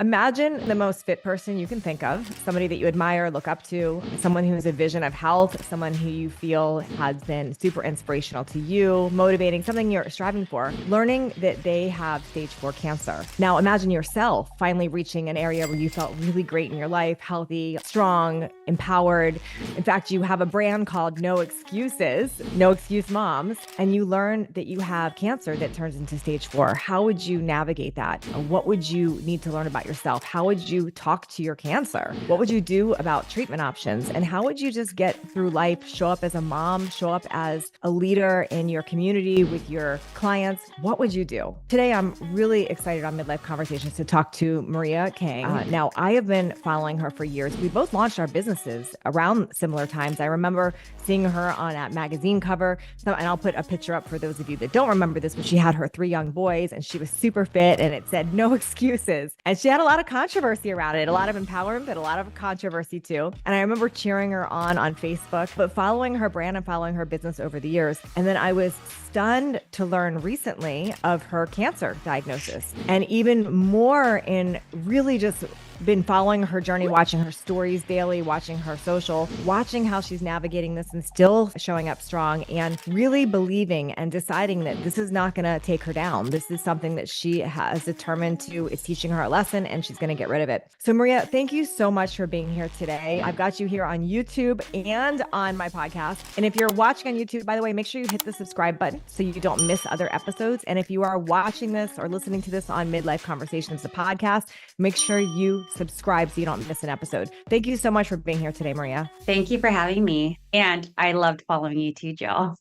Imagine the most fit person you can think of, somebody that you admire, look up to, someone who has a vision of health, someone who you feel has been super inspirational to you, motivating, something you're striving for, learning that they have stage 4 cancer. Now imagine yourself finally reaching an area where you felt really great in your life, healthy, strong, empowered. In fact, you have a brand called No Excuses, No Excuse Moms, and you learn that you have cancer that turns into stage 4. How would you navigate that? What would you need to learn about yourself? How would you talk to your cancer? What would you do about treatment options? And how would you just get through life, show up as a mom, show up as a leader in your community with your clients? What would you do? Today, I'm really excited on Midlife Conversations to talk to Maria Kang. Now, I have been following her for years. We both launched our businesses around similar times. I remember seeing her on that magazine cover. And I'll put a picture up for those of you that don't remember this, but she had her 3 young boys and she was super fit and it said no excuses. And she had a lot of controversy around it, a lot of empowerment, but a lot of controversy too. And I remember cheering her on Facebook, but following her brand and following her business over the years. And then I was stunned to learn recently of her cancer diagnosis, and even more in really just been following her journey, watching her stories daily, watching her social, watching how she's navigating this and still showing up strong, and really believing and deciding that this is not going to take her down. This is something that she has determined to, is teaching her a lesson, and she's going to get rid of it. So Maria, thank you so much for being here today. I've got you here on YouTube and on my podcast. And if you're watching on YouTube, by the way, make sure you hit the subscribe button so you don't miss other episodes. And if you are watching this or listening to this on Midlife Conversations, the podcast, make sure you subscribe so you don't miss an episode. Thank you so much for being here today, Maria. Thank you for having me. And I loved following you too, Jill.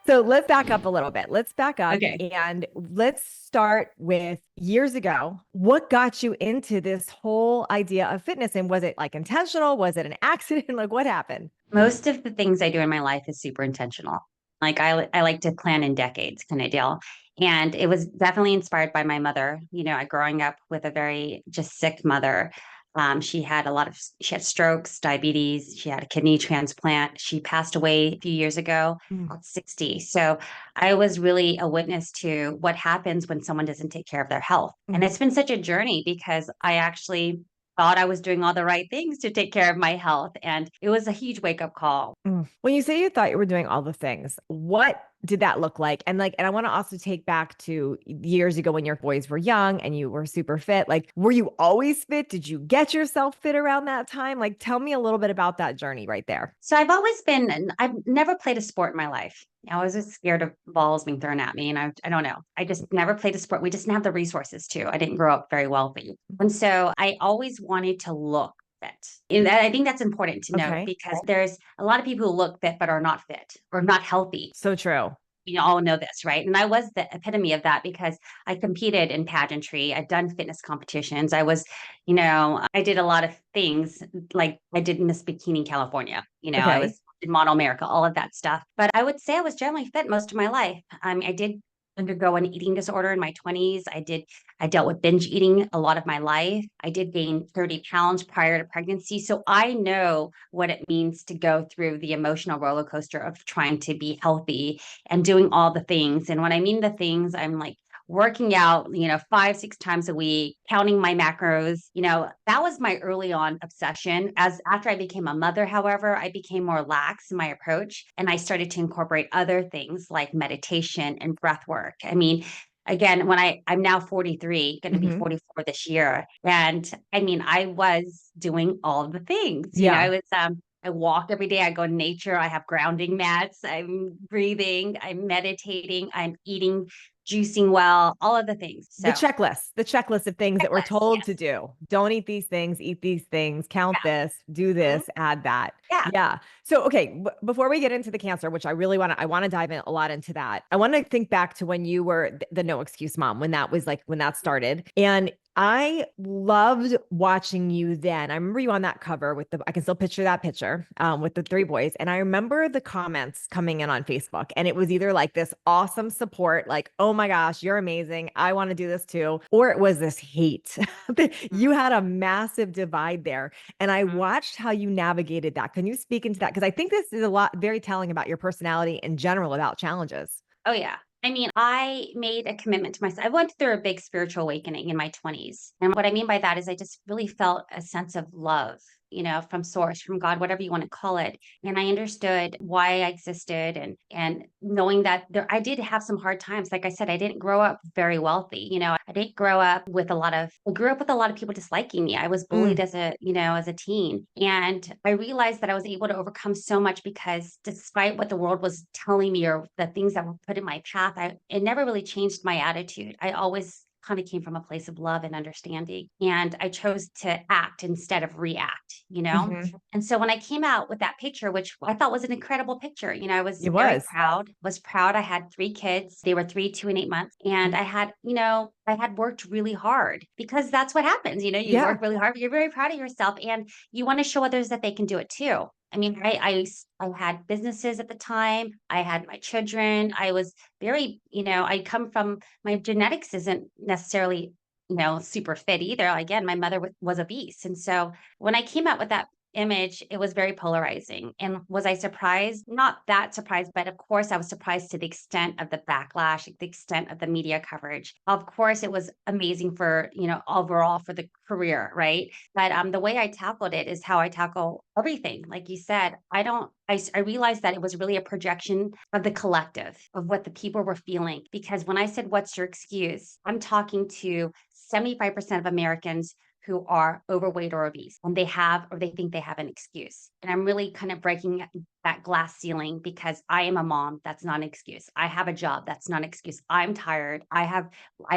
So let's back up a little bit. Let's back up Okay. and let's start with years ago. What got you into this whole idea of fitness? And was it like intentional? Was it an accident? Like what happened? Most of the things I do in my life is super intentional. Like I like to plan in decades kind of deal. And it was definitely inspired by my mother. Growing up with a very just sick mother. She had strokes, diabetes, she had a kidney transplant. She passed away a few years ago at 60. So I was really a witness to what happens when someone doesn't take care of their health. And it's been such a journey because I actually thought I was doing all the right things to take care of my health. And it was a huge wake up call. When you say you thought you were doing all the things, what did that look like? And I want to also take back to years ago when your boys were young and you were super fit. Like, were you always fit? Did you get yourself fit around that time? Like, tell me a little bit about that journey right there. So I've never played a sport in my life. I was just scared of balls being thrown at me. And I don't know. I just never played a sport. We just didn't have the resources to. I didn't grow up very wealthy. And so I always wanted to look fit. And I think that's important to note because there's a lot of people who look fit but are not fit or not healthy. So true. We all know this, right? And I was the epitome of that because I competed in pageantry. I'd done fitness competitions. I did a lot of things like I did Miss Bikini California. I was in Model America, all of that stuff. But I would say I was generally fit most of my life. I did undergo an eating disorder in my 20s. I dealt with binge eating a lot of my life. I did gain 30 pounds prior to pregnancy. So I know what it means to go through the emotional roller coaster of trying to be healthy and doing all the things. And when I mean the things, I'm like working out, 5, 6 times a week, counting my macros. That was my early on obsession. As after I became a mother, however, I became more lax in my approach and I started to incorporate other things like meditation and breath work. I mean, again, I'm now 43, going to be 44 this year. And I was doing all the things, I walk every day. I go in nature. I have grounding mats. I'm breathing. I'm meditating. I'm eating, juicing well, all of the things. So, the checklist of things that we're told to do. Don't eat these things, eat these things, count this, do this, add that. Yeah. So, okay. Before we get into the cancer, which I want to dive in a lot into that. I want to think back to when you were the no excuse mom, when that started. And I loved watching you then. I remember you on that cover I can still picture that picture with the 3 boys. And I remember the comments coming in on Facebook and it was either like this awesome support, like, oh my gosh, you're amazing. I want to do this too. Or it was this hate. You had a massive divide there. And I watched how you navigated that. Can you speak into that? Because I think this is very telling about your personality in general about challenges. Oh yeah. I mean, I made a commitment to myself. I went through a big spiritual awakening in my 20s. And what I mean by that is I just really felt a sense of love, from source, from God, whatever you want to call it. And I understood why I existed, and knowing that I did have some hard times. Like I said, I didn't grow up very wealthy. I didn't grow up with I grew up with a lot of people disliking me. I was bullied Mm, as a teen. And I realized that I was able to overcome so much because despite what the world was telling me or the things that were put in my path, it never really changed my attitude. I always kind of came from a place of love and understanding. And I chose to act instead of react. mhm. And so when I came out with that picture, which I thought was an incredible picture, I was It very was. proud, was proud. I had 3 kids. They were 3, 2, and 8 months. And Mm. I had worked really hard because that's what happens. You Yeah. work really hard, but you're very proud of yourself and you want to show others that they can do it too. I mean, I had businesses at the time. I had my children. I was very, I come from my genetics isn't necessarily, super fit either. Again, my mother was obese. And so when I came out with that image, it was very polarizing. And was I surprised? Not that surprised, but of course, I was surprised to the extent of the backlash, the extent of the media coverage. Of course, it was amazing for, overall for the career, right? But the way I tackled it is how I tackle everything. Like you said, I realized that it was really a projection of the collective, of what the people were feeling. Because when I said, "What's your excuse?" I'm talking to 75% of Americans who are overweight or obese, and they have or they think they have an excuse. And I'm really kind of breaking that glass ceiling because I am a mom. That's not an excuse. I have a job. That's not an excuse. I'm tired. I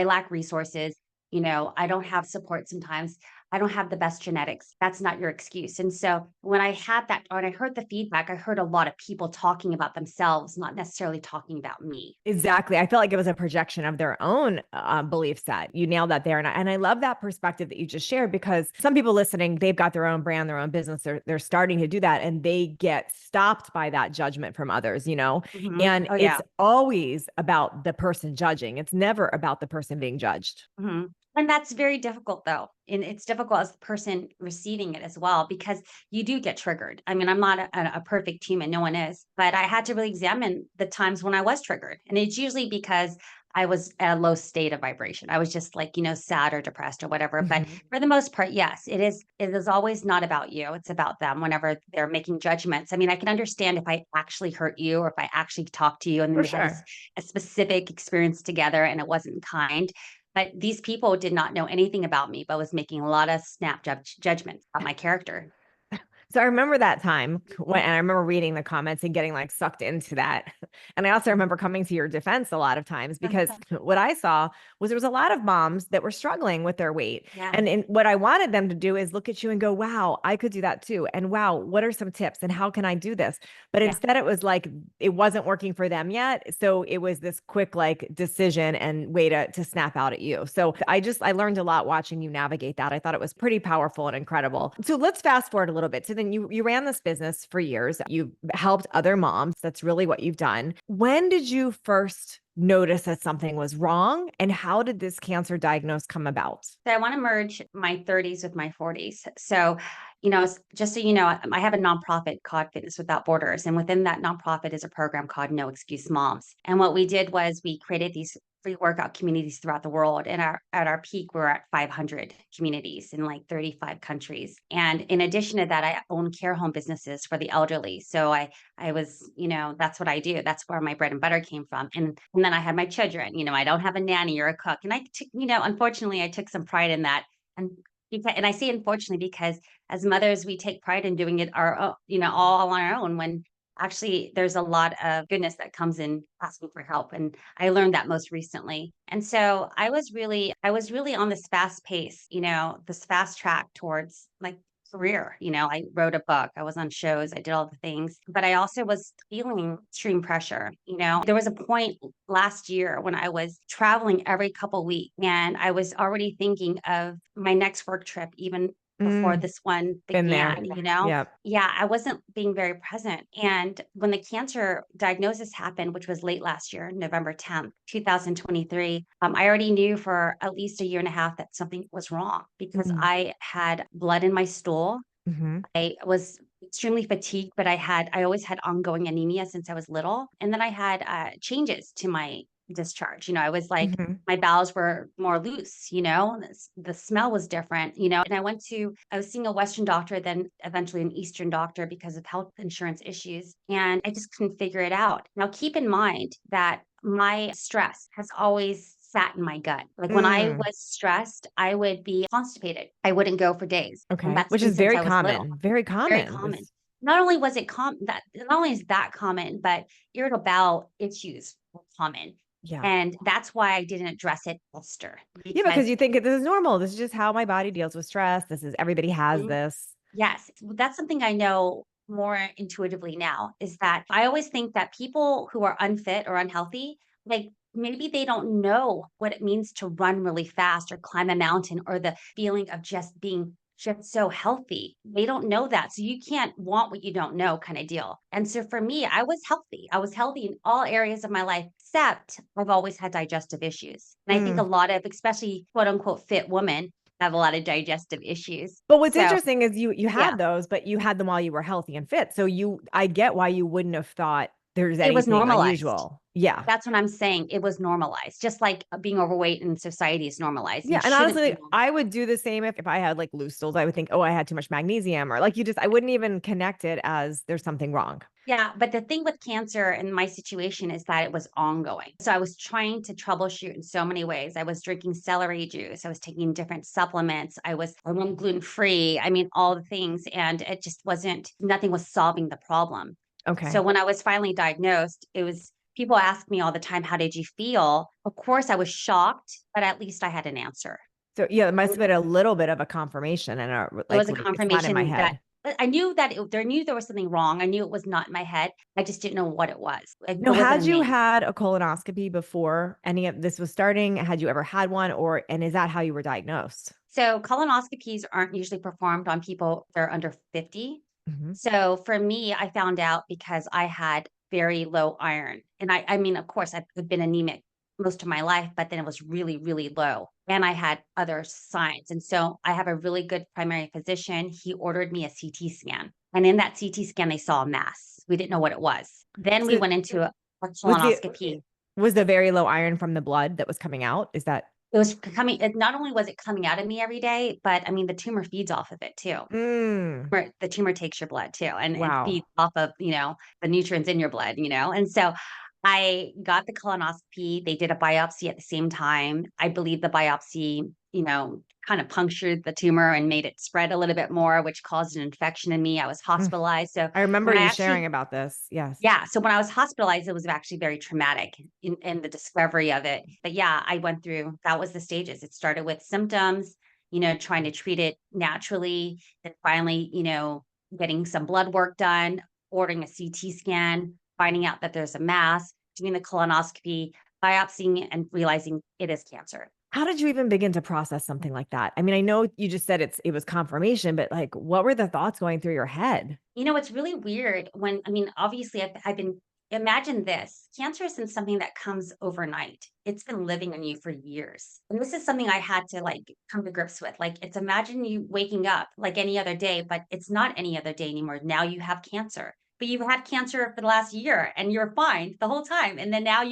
lack resources. I don't have support sometimes. I don't have the best genetics. That's not your excuse. And so when I heard the feedback, I heard a lot of people talking about themselves, not necessarily talking about me. Exactly. I felt like it was a projection of their own belief set. You nailed that there. And I love that perspective that you just shared because some people listening, they've got their own brand, their own business. They're starting to do that and they get stopped by that judgment from others. And Oh, it's yeah. always about the person judging. It's never about the person being judged. And that's very difficult though. And it's difficult as the person receiving it as well, because you do get triggered. I mean, I'm not a perfect human, no one is, but I had to really examine the times when I was triggered. And it's usually because I was at a low state of vibration. I was just like, sad or depressed or whatever. But Mhm. for the most part, yes, it is always not about you. It's about them whenever they're making judgments. I mean, I can understand if I actually hurt you or if I actually talked to you and then For we had sure. a specific experience together and it wasn't kind. But these people did not know anything about me, but was making a lot of snap judgments about my character. So I remember that time and I remember reading the comments and getting like sucked into that. And I also remember coming to your defense a lot of times because what I saw was there was a lot of moms that were struggling with their weight. Yeah, And what I wanted them to do is look at you and go, wow, I could do that too. And wow, what are some tips and how can I do this? But yeah. instead, it was like it wasn't working for them yet. So it was this quick like decision and way to snap out at you. So I learned a lot watching you navigate that. I thought it was pretty powerful and incredible. So let's fast forward a little bit. So then you ran this business for years. You helped other moms. That's really what you've done. When did you first notice that something was wrong? And how did this cancer diagnosis come about? So I want to merge my 30s with my 40s. So, just so you know, I have a nonprofit called Fitness Without Borders. And within that nonprofit is a program called No Excuse Moms. And what we did was we created these free workout communities throughout the world. And at our peak, we're at 500 communities in like 35 countries. And in addition to that, I own care home businesses for the elderly. So I was, that's what I do. That's where my bread and butter came from. And then I had my children. I don't have a nanny or a cook. And I took, unfortunately, I took some pride in that. And and I say unfortunately because as mothers, we take pride in doing it all on our own when actually there's a lot of goodness that comes in asking for help. And I learned that most recently. And so I was really on this fast pace, this fast track towards like career. I wrote a book, I was on shows, I did all the things, but I also was feeling extreme pressure. There was a point last year when I was traveling every couple weeks and I was already thinking of my next work trip, even before Mm, this one been there. began. Yep. Yeah, I wasn't being very present. And when the cancer diagnosis happened, which was late last year, November 10th, 2023, I already knew for at least a year and a half that something was wrong because Mm, I had blood in my stool. mhm. I was extremely fatigued, but I always had ongoing anemia since I was little. And then I had changes to my discharge. I was like, Mhm. my bowels were more loose, and the smell was different, and I was seeing a Western doctor, then eventually an Eastern doctor because of health insurance issues. And I just couldn't figure it out. Now, keep in mind that my stress has always sat in my gut. Like when I Mm. was stressed, I would be constipated. I wouldn't go for days. And Okay. that's Which been is since very I was little. common. Very Very common. common. Not only was it not only is that common, but irritable bowel issues were common. Yeah. And that's why I didn't address it faster Yeah, because because you think this is normal. This is just how my body deals with stress. This is everybody has Mhm. this. Yes, that's something I know more intuitively now is that I always think that people who are unfit or unhealthy, like maybe they don't know what it means to run really fast or climb a mountain or the feeling of just being just so healthy. They don't know that. So you can't want what you don't know kind of deal. And so for me, I was healthy. I was healthy in all areas of my life, except I've always had digestive issues. And I think a Mm. lot of, especially quote unquote fit women, have a lot of digestive issues. But what's So interesting is you yeah, had those, but you had them while you were healthy and fit. So I get why you wouldn't have thought there's it was anything normalized. unusual. Yeah. That's what I'm saying. It was normalized, just like being overweight in society is normalized Yeah. and And shouldn't honestly, be like, normal. I would do the same if I had like loose stools. I would think, oh, I had too much magnesium, or like I wouldn't even connect it as there's something wrong. Yeah, but the thing with cancer in my situation is that it was ongoing. So I was trying to troubleshoot in so many ways. I was drinking celery juice. I was taking different supplements. I went gluten free. I mean, all the things. And it just wasn't, nothing was solving the problem. So Okay. when I was finally diagnosed, it was people ask me all the time, how did you feel? Of course, I was shocked, but at least I had an answer. So yeah, it must And have been a little bit of a confirmation and it was a it's not in my confirmation that head. I knew that I knew there was something wrong. I knew it was not in my head. I just didn't know what it was. Like No, it wasn't a had you name. had a colonoscopy before any of this was starting? Had you ever had one, and is that how you were diagnosed? So colonoscopies aren't usually performed on people that are under 50. Mhm. So for me, I found out because I had very low iron. And I mean, of course, I've been anemic most of my life, but then it was really, really low. And I had other signs. And so I have a really good primary physician. He ordered me a CT scan. And in that CT scan, they saw a mass. We didn't know what it was. Then we So went into a was colonoscopy. the very low iron from the blood that was coming out? Is that It was coming, not only was it coming out of me every day, but I mean, the tumor feeds off of it too. mm, Where the tumor takes your blood too and wow. feeds off of, the nutrients in your blood, and so I got the colonoscopy. They did a biopsy at the same time. I believe the biopsy, kind of punctured the tumor and made it spread a little bit more, which caused an infection in me. I was Mm. hospitalized. So I remember when I you sharing actually about this. Yes. yeah, so when I was hospitalized, it was actually very traumatic in the discovery of it. But yeah, I went through that was the stages. It started with symptoms, trying to treat it naturally, then finally, getting some blood work done, ordering a CT scan, finding out that there's a mass, doing the colonoscopy, biopsying, and realizing it is cancer. How did you even begin to process something like that? I mean, I know you just said it was confirmation, but like what were the thoughts going through your head? It's really weird when, I mean, obviously, I've been, imagine this cancer isn't something that comes overnight. It's been living in you for years. And this is something I had to like come to grips with. Like, it's imagine you waking up like any other day, but it's not any other day anymore. Now you have cancer, but you've had cancer for the last year and you're fine the whole time. And then now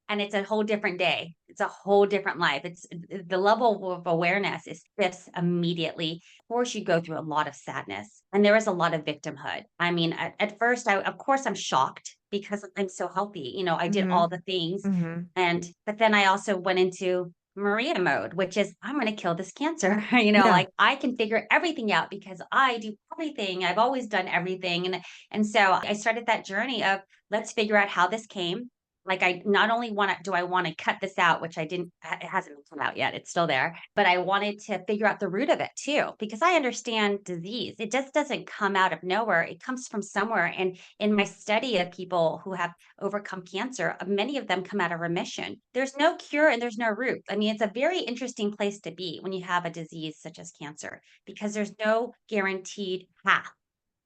and it's a whole different day. It's a whole different life. It's the level of awareness is just immediately course, you go through a lot of sadness and there is a lot of victimhood. I mean, at first, of course, I'm shocked because I'm so healthy. I did all Mhm. the things. Mhm. But then I also went into Maria mode, which is I'm going to kill this cancer. Yeah. Like I can figure everything out because I do everything. I've always done everything. And so I started that journey of let's figure out how this came. Like I not only do I want to cut this out, which I didn't, it hasn't come out yet. It's still there, but I wanted to figure out the root of it too, because I understand disease. It just doesn't come out of nowhere. It comes from somewhere. And in my study of people who have overcome cancer, many of them come out of remission. There's no cure and there's no root. I mean, it's a very interesting place to be when you have a disease such as cancer, because there's no guaranteed path.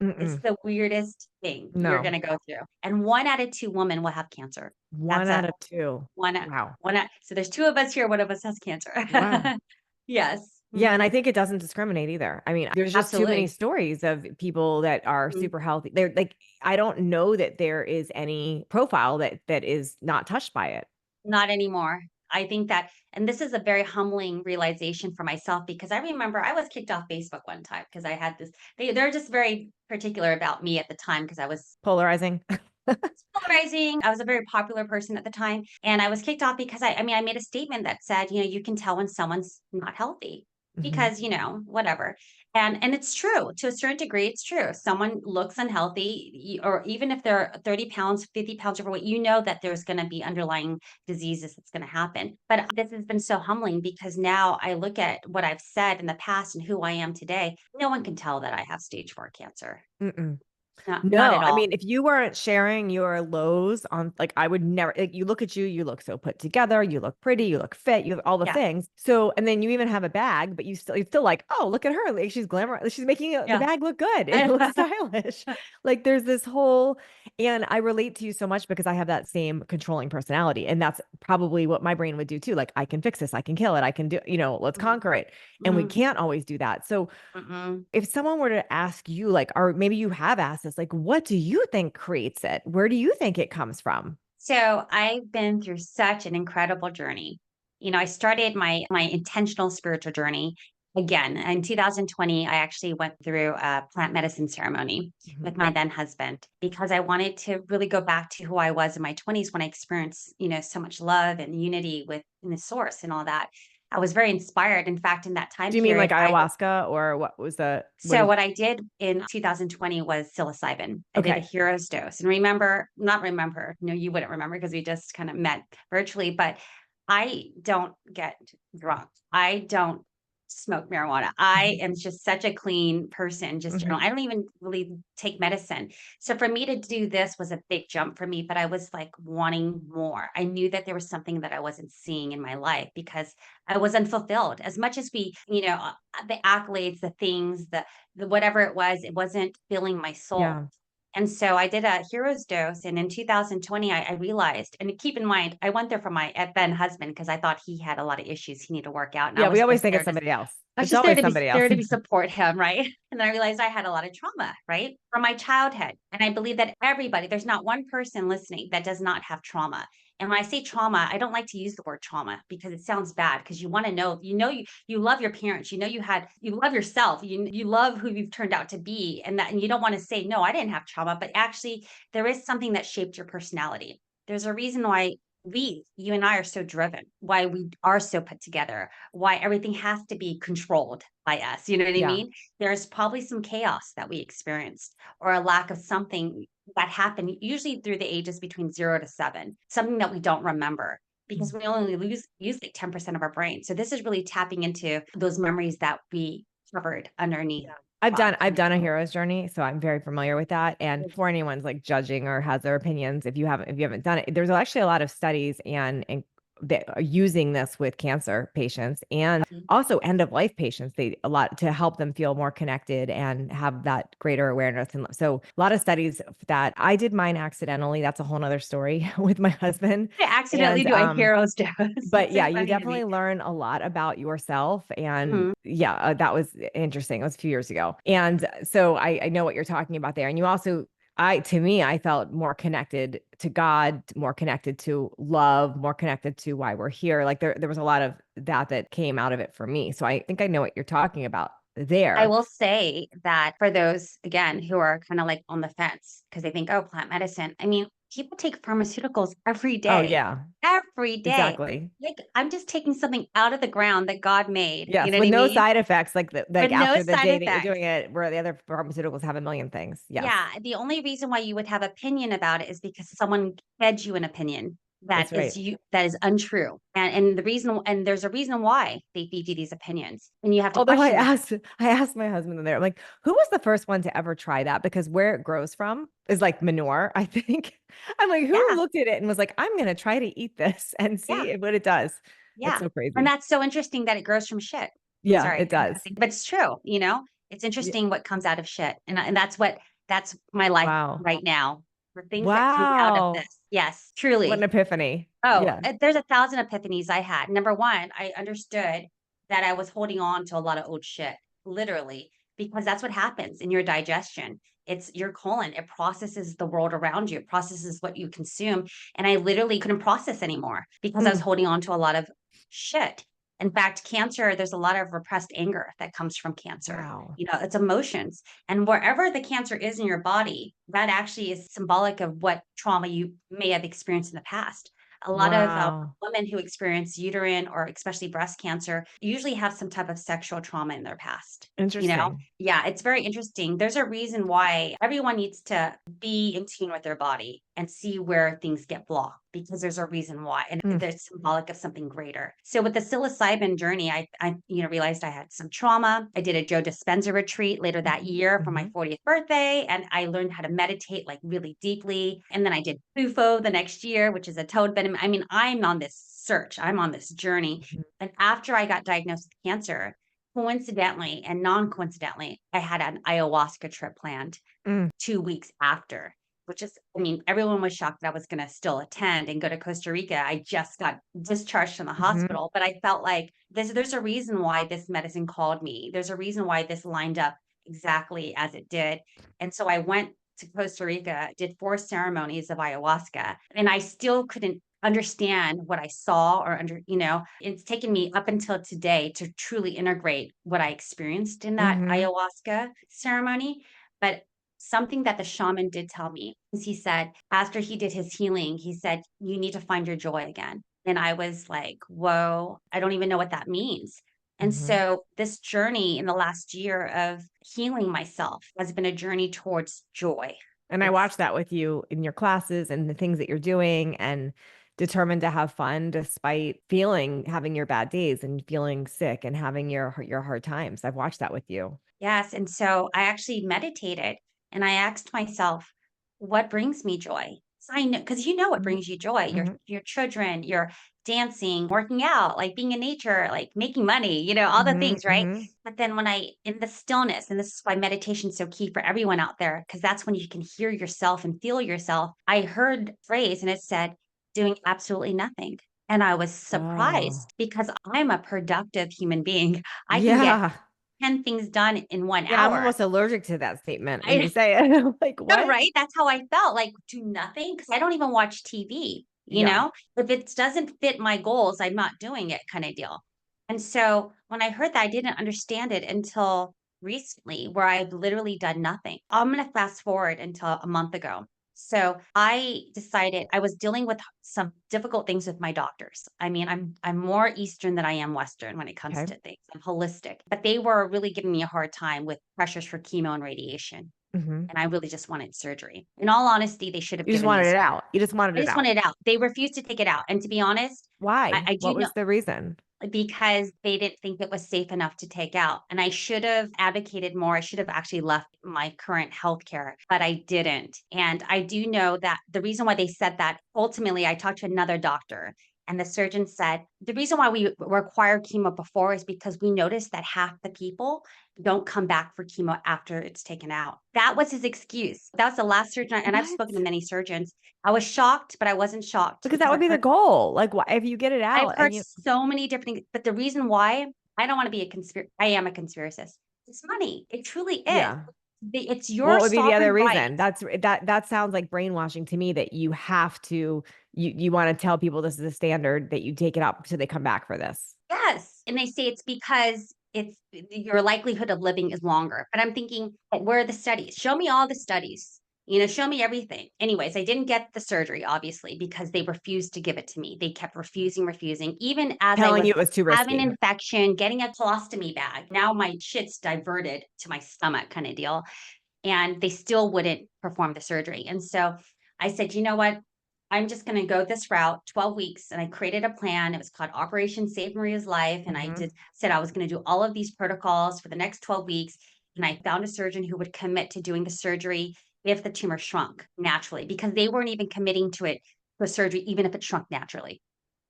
It's Mm-mm. the weirdest thing you're No. gonna go through, and 1 out of 2 women will have cancer. One That's out a of two. one out Wow. 1 out so there's 2 of us here, one of us has cancer. Wow. Yes. Yeah, and I Mhm. think it doesn't discriminate either. I mean, there's just too many Absolutely. stories of people that are Mhm. super healthy. They're like, I don't know that there is any profile that is not touched by it. Not anymore. I think that, and this is a very humbling realization for myself because I remember I was kicked off Facebook one time because I had this, they're just very particular about me at the time because I was Polarizing. polarizing. I was a very popular person at the time. And I was kicked off because I mean, I made a statement that said, you can tell when someone's not healthy Mhm. because, whatever. And it's true to a certain degree, it's true. Someone looks unhealthy, or even if they're 30 pounds, 50 pounds overweight, you know that there's going to be underlying diseases that's going to happen. But this has been so humbling because now I look at what I've said in the past and who I am today. No one can tell that I have stage 4 cancer. Mm-mm. Not No, at I all. mean, if you weren't sharing your lows on, like, I would never, like, you look at you, you look so put together, you look pretty, you look fit, you have all the Yeah. things. So, and then you even have a bag, but you're still like, oh, look at her. Like, she's glamorous. She's making the Yeah. bag look good. It looks stylish. Like, there's this whole, and I relate to you so much because I have that same controlling personality. And that's probably what my brain would do too. Like, I can fix this, I can kill it, I can do, let's Mhm. conquer it. And we Mhm. can't always do that. So, Mm-mm. if someone were to ask you, like, or maybe you have asked this, like, what do you think creates it? Where do you think it comes from? So I've been through such an incredible journey. I started my intentional spiritual journey again in 2020. I actually went through a plant medicine ceremony Mhm. with my then husband because I wanted to really go back to who I was in my 20s when I experienced, so much love and unity with the source and all that. I was very inspired. In fact, in that time Do you mean like period, ayahuasca or what was what so did, what I did in 2020 was psilocybin. I did a okay. hero's dose. And remember, not remember, no, you wouldn't remember because we just kind of met virtually, but I don't get drunk. I don't smoke marijuana. I Mhm. am just such a clean person. Just Mhm. I don't even really take medicine. So for me to do this was a big jump for me, but I was like wanting more. I knew that there was something that I wasn't seeing in my life because I was unfulfilled. As much as we, the accolades, the things, the whatever it wasn't filling my soul. Yeah. And so I did a hero's dose. And in 2020, I realized, and keep in mind, I went there for my then husband because I thought he had a lot of issues he needed to work out. And I Yeah, we was always just think there it's to somebody else. I was It's just there always to be somebody else. there to be support him, right? And then I realized I had a lot of trauma, right? From my childhood. And I believe that everybody, there's not one person listening that does not have trauma. And when I say trauma, I don't like to use the word trauma because it sounds bad because you want to know, you love your parents, you love yourself, you love who you've turned out to be. And you don't want to say, no, I didn't have trauma, but actually there is something that shaped your personality. There's a reason why you and I are so driven, why we are so put together, why everything has to be controlled by us. You know what I Yeah. mean? There's probably some chaos that we experienced or a lack of something that happened, usually through the ages between 0 to 7, something that we don't remember because Mhm. we only use like 10% of our brain. So this is really tapping into those memories that we covered underneath. Yeah. I've done a Underneath. hero's journey, so I'm very familiar with that. And for anyone's like judging or has their opinions, if you haven't done it, there's actually a lot of studies and that are using this with cancer patients and also end of life patients. They a lot to help them feel more connected and have that greater awareness. And so a lot of studies that I did mine accidentally. That's a whole nother story with my husband. I accidentally And do a hero's dose. but It's so yeah, you funny to me. definitely learn a lot about yourself. And Mhm. yeah, that was interesting. It was a few years ago. And so I know what you're talking about there. And you also, to me, I felt more connected to God, more connected to love, more connected to why we're here. Like there was a lot of that came out of it for me. So I think I know what you're talking about I there. will say that for those, again, who are kind of like on the fence because they think, oh, plant medicine. I mean, people take pharmaceuticals Oh, day, yeah, every day. exactly. Like, I'm just taking something out of the ground that God made. You Yes, know what with I no mean? side effects, like With no after the side day that you're effects. doing it, where the other pharmaceuticals have a million things. Yes, Yeah, the only reason why you would have opinion about it is because someone fed you an opinion that's right. that is untrue. And there's a reason why they feed you these opinions. And you have to Although question them. I asked my husband in there, I'm like, who was the first one to ever try that? Because where it grows from is like manure, I think. I'm like, who Yeah, looked at it and was like, I'm gonna try to eat this and yeah. see what it does. It's Yeah, so and crazy. that's so interesting that it grows from shit. I'm Yeah, sorry, it does. but it's true, you know? It's Yeah. interesting what comes out of shit, and that's my life Wow. right now. The things that come out of Wow. this. Yes, What an truly. epiphany. Oh, Yeah. there's 1,000 epiphanies I had. Number 1, I understood that I was holding on to a lot of old shit, literally, because that's what happens in your digestion. It's your colon. It processes the world around you. It processes what you consume. And I literally couldn't process anymore because I was Mm. holding on to a lot of shit. In fact, cancer, there's a lot of repressed anger that comes from cancer. Wow. It's emotions. And wherever the cancer is in your body, that actually is symbolic of what trauma you may have experienced in the past. A lot of Wow. women who experience uterine or especially breast cancer usually have some type of sexual trauma in their past. Interesting. Yeah, it's very interesting. There's a reason why everyone needs to be in tune with their body and see where things get blocked because there's a reason why. And Mm. they're symbolic of something greater. So with the psilocybin journey, I realized I had some trauma. I did a Joe Dispenza retreat later that year for my Mhm. 40th birthday. And I learned how to meditate like really deeply. And then I did FUFO the next year, which is a toad venom. I mean, I'm on this search. I'm on this journey. Mhm. And after I got diagnosed with cancer, coincidentally and non-coincidentally, I had an ayahuasca trip planned Mm. 2 weeks after, which is, I mean, everyone was shocked that I was going to still attend and go to Costa Rica. I just got discharged from the Mhm. hospital, but I felt like there's a reason why this medicine called me. There's a reason why this lined up exactly as it did. And so I went to Costa Rica, did 4 ceremonies of ayahuasca, and I still couldn't understand what I saw or it's taken me up until today to truly integrate what I experienced in that Mhm. ayahuasca ceremony. But something that the shaman did tell me is he said, after he did his healing, he said, you need to find your joy again. And I was like, whoa, I don't even know what that means. And Mhm. so this journey in the last year of healing myself has been a journey towards joy. And I It's watch that with you in your classes and the things that you're doing and determined to have fun despite having your bad days and feeling sick and having your hard times. I've watched that with you. Yes, and so I actually meditated and I asked myself, what brings me joy? So I know because you know what Mhm. brings you joy. Your Mhm. your children, your dancing, working out, like being in nature, like making money, all the Mhm. things, right? Mhm. But then when I in the stillness, and this is why meditation's so key for everyone out there, because that's when you can hear yourself and feel yourself. I heard a phrase and it said, doing absolutely nothing. And I was Oh. surprised because I'm a productive human being. I can get Yeah. 10 things done in one Yeah, I'm hour. almost allergic to that statement when you I say it. I'm like, know, what? right? That's how I felt, like, do nothing because I don't even watch TV, you Yeah. know? If it doesn't fit my goals, I'm not doing it kinda deal. And so, when I heard that, I didn't understand it until recently, where I've literally done nothing. I'm gonna fast forward until a month ago. So, I decided I was dealing with some difficult things with my doctors. I mean, I'm more Eastern than I am Western when it comes Okay. to things. I'm holistic, but they were really giving me a hard time with pressures for chemo and radiation. Mhm. And I really just wanted surgery. In all honesty, they should have You just given me wanted it surgery. out. You just wanted I it just out. wanted it out. They refused to take it out. And to be honest, Why? I do What know was the reason? because they didn't think it was safe enough to take out. And I should have advocated more. I should have actually left my current healthcare, but I didn't. And I do know that the reason why they said that, ultimately, I talked to another doctor. And the surgeon said the reason why we require chemo before is because we noticed that half the people don't come back for chemo after it's taken out. That was his excuse. That was the last surgeon. And I've What? spoken to many surgeons. I was shocked, but I wasn't shocked Because that because would I've be the heard goal. Like, why if you get it I've out and heard you so many different things, but the reason why I don't want to be I am a conspiracist. It's money. It truly is. yeah. It's What your would be the other sovereign right. reason? That sounds like brainwashing to me that you have to you want to tell people this is a standard that you take it up so they come back for this. Yes. And they say it's because it's your likelihood of living is longer. But I'm thinking, like, where are the studies? Show me all the studies. Show me everything. Anyways, I didn't get the surgery, obviously, because they refused to give it to me. They kept refusing, even as I Telling was you it was too having an risky. infection, getting a colostomy bag. Now my shit's diverted to my stomach kind of deal. And they still wouldn't perform the surgery. And so I said, you know what? I'm just going to go this route, 12 weeks. And I created a plan. It was called Operation Save Maria's Life. And I Mhm. said I was going to do all of these protocols for the next 12 weeks. And I found a surgeon who would commit to doing the surgery if the tumor shrunk naturally, because they weren't even committing to it for surgery, even if it shrunk naturally.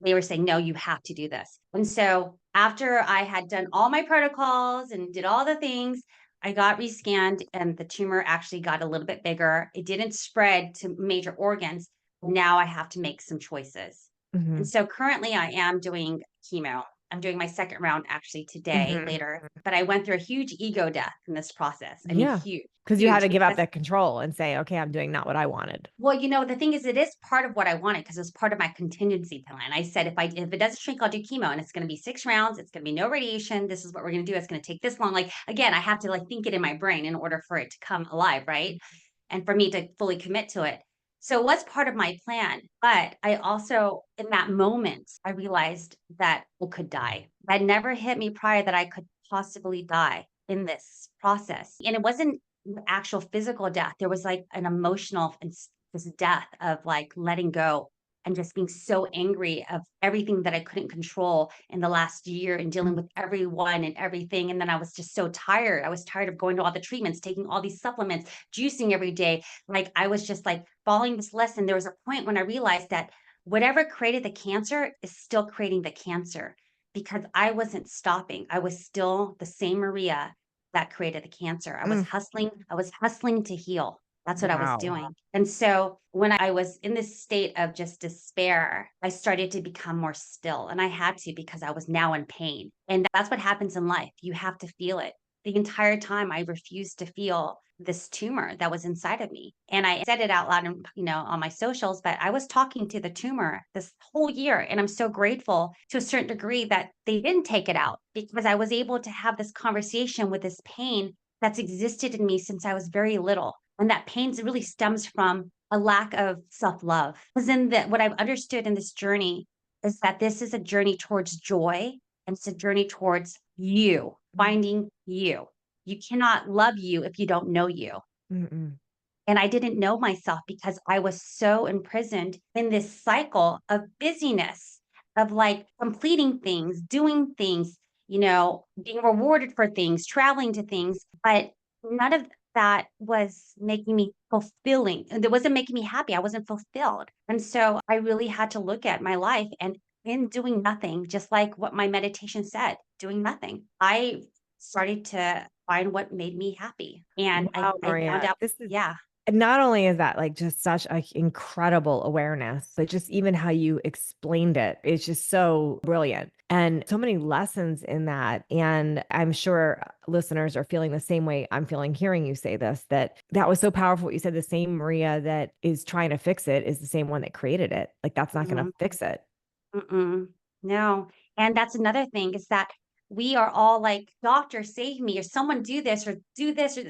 They were saying, no, you have to do this. And so after I had done all my protocols and did all the things, I got rescanned and the tumor actually got a little bit bigger. It didn't spread to major organs. Now I have to make some choices. And Mhm. so currently I am doing chemo. I'm doing my second round actually today, Mhm. later, but I went through a huge ego death in this process. I mean, Yeah, huge, because you had huge, to give up because that control and say, "Okay, I'm doing not what I wanted." well, the thing is, it is part of what I wanted because it's part of my contingency plan. I said, if it doesn't shrink, I'll do chemo, and it's going to be 6 rounds. It's going to be no radiation. This is what we're going to do. It's going to take this long. Like again, I have to like think it in my brain in order for it to come alive, right? And for me to fully commit to it. So it was part of my plan. But I also, in that moment, I realized that I could die. That never hit me prior that I could possibly die in this process. And it wasn't actual physical death. There was like an emotional and this death of like letting go and just being so angry of everything that I couldn't control in the last year and dealing Mm. with everyone and everything. And then I was just so tired. I was tired of going to all the treatments, taking all these supplements, juicing every day. Like I was just like following this lesson. There was a point when I realized that whatever created the cancer is still creating the cancer because I wasn't stopping. I was still the same Maria that created the cancer. Mm. I was hustling to heal. That's what I was Wow. doing. And so when I was in this state of just despair, I started to become more still. And I had to because I was now in pain. And that's what happens in life. You have to feel it. The entire time I refused to feel this tumor that was inside of me. And I said it out loud and on my socials, but I was talking to the tumor this whole year. And I'm so grateful to a certain degree that they didn't take it out because I was able to have this conversation with this pain that's existed in me since I was very little. And that pain really stems from a lack of self-love. Because in what I've understood in this journey is that this is a journey towards joy and it's a journey towards you, finding you. You cannot love you if you don't know you. Mm-mm. And I didn't know myself because I was so imprisoned in this cycle of busyness, of like completing things, doing things, being rewarded for things, traveling to things. But none of that was making me fulfilling. It wasn't making me happy. I wasn't fulfilled. And so I really had to look at my life and in doing nothing, just like what my meditation said, doing nothing. I started to find what made me happy. And I, Wow, I found Maria, out, this is yeah. and not only is that like just such a incredible awareness, but just even how you explained it, it's just so brilliant. And so many lessons in that. And I'm sure listeners are feeling the same way I'm feeling hearing you say this, that was so powerful. What you said, the same Maria that is trying to fix it is the same one that created it. Like that's not going to Mhm. fix it. Mm-mm. No. And that's another thing is that we are all like, doctor, save me, or someone do this, or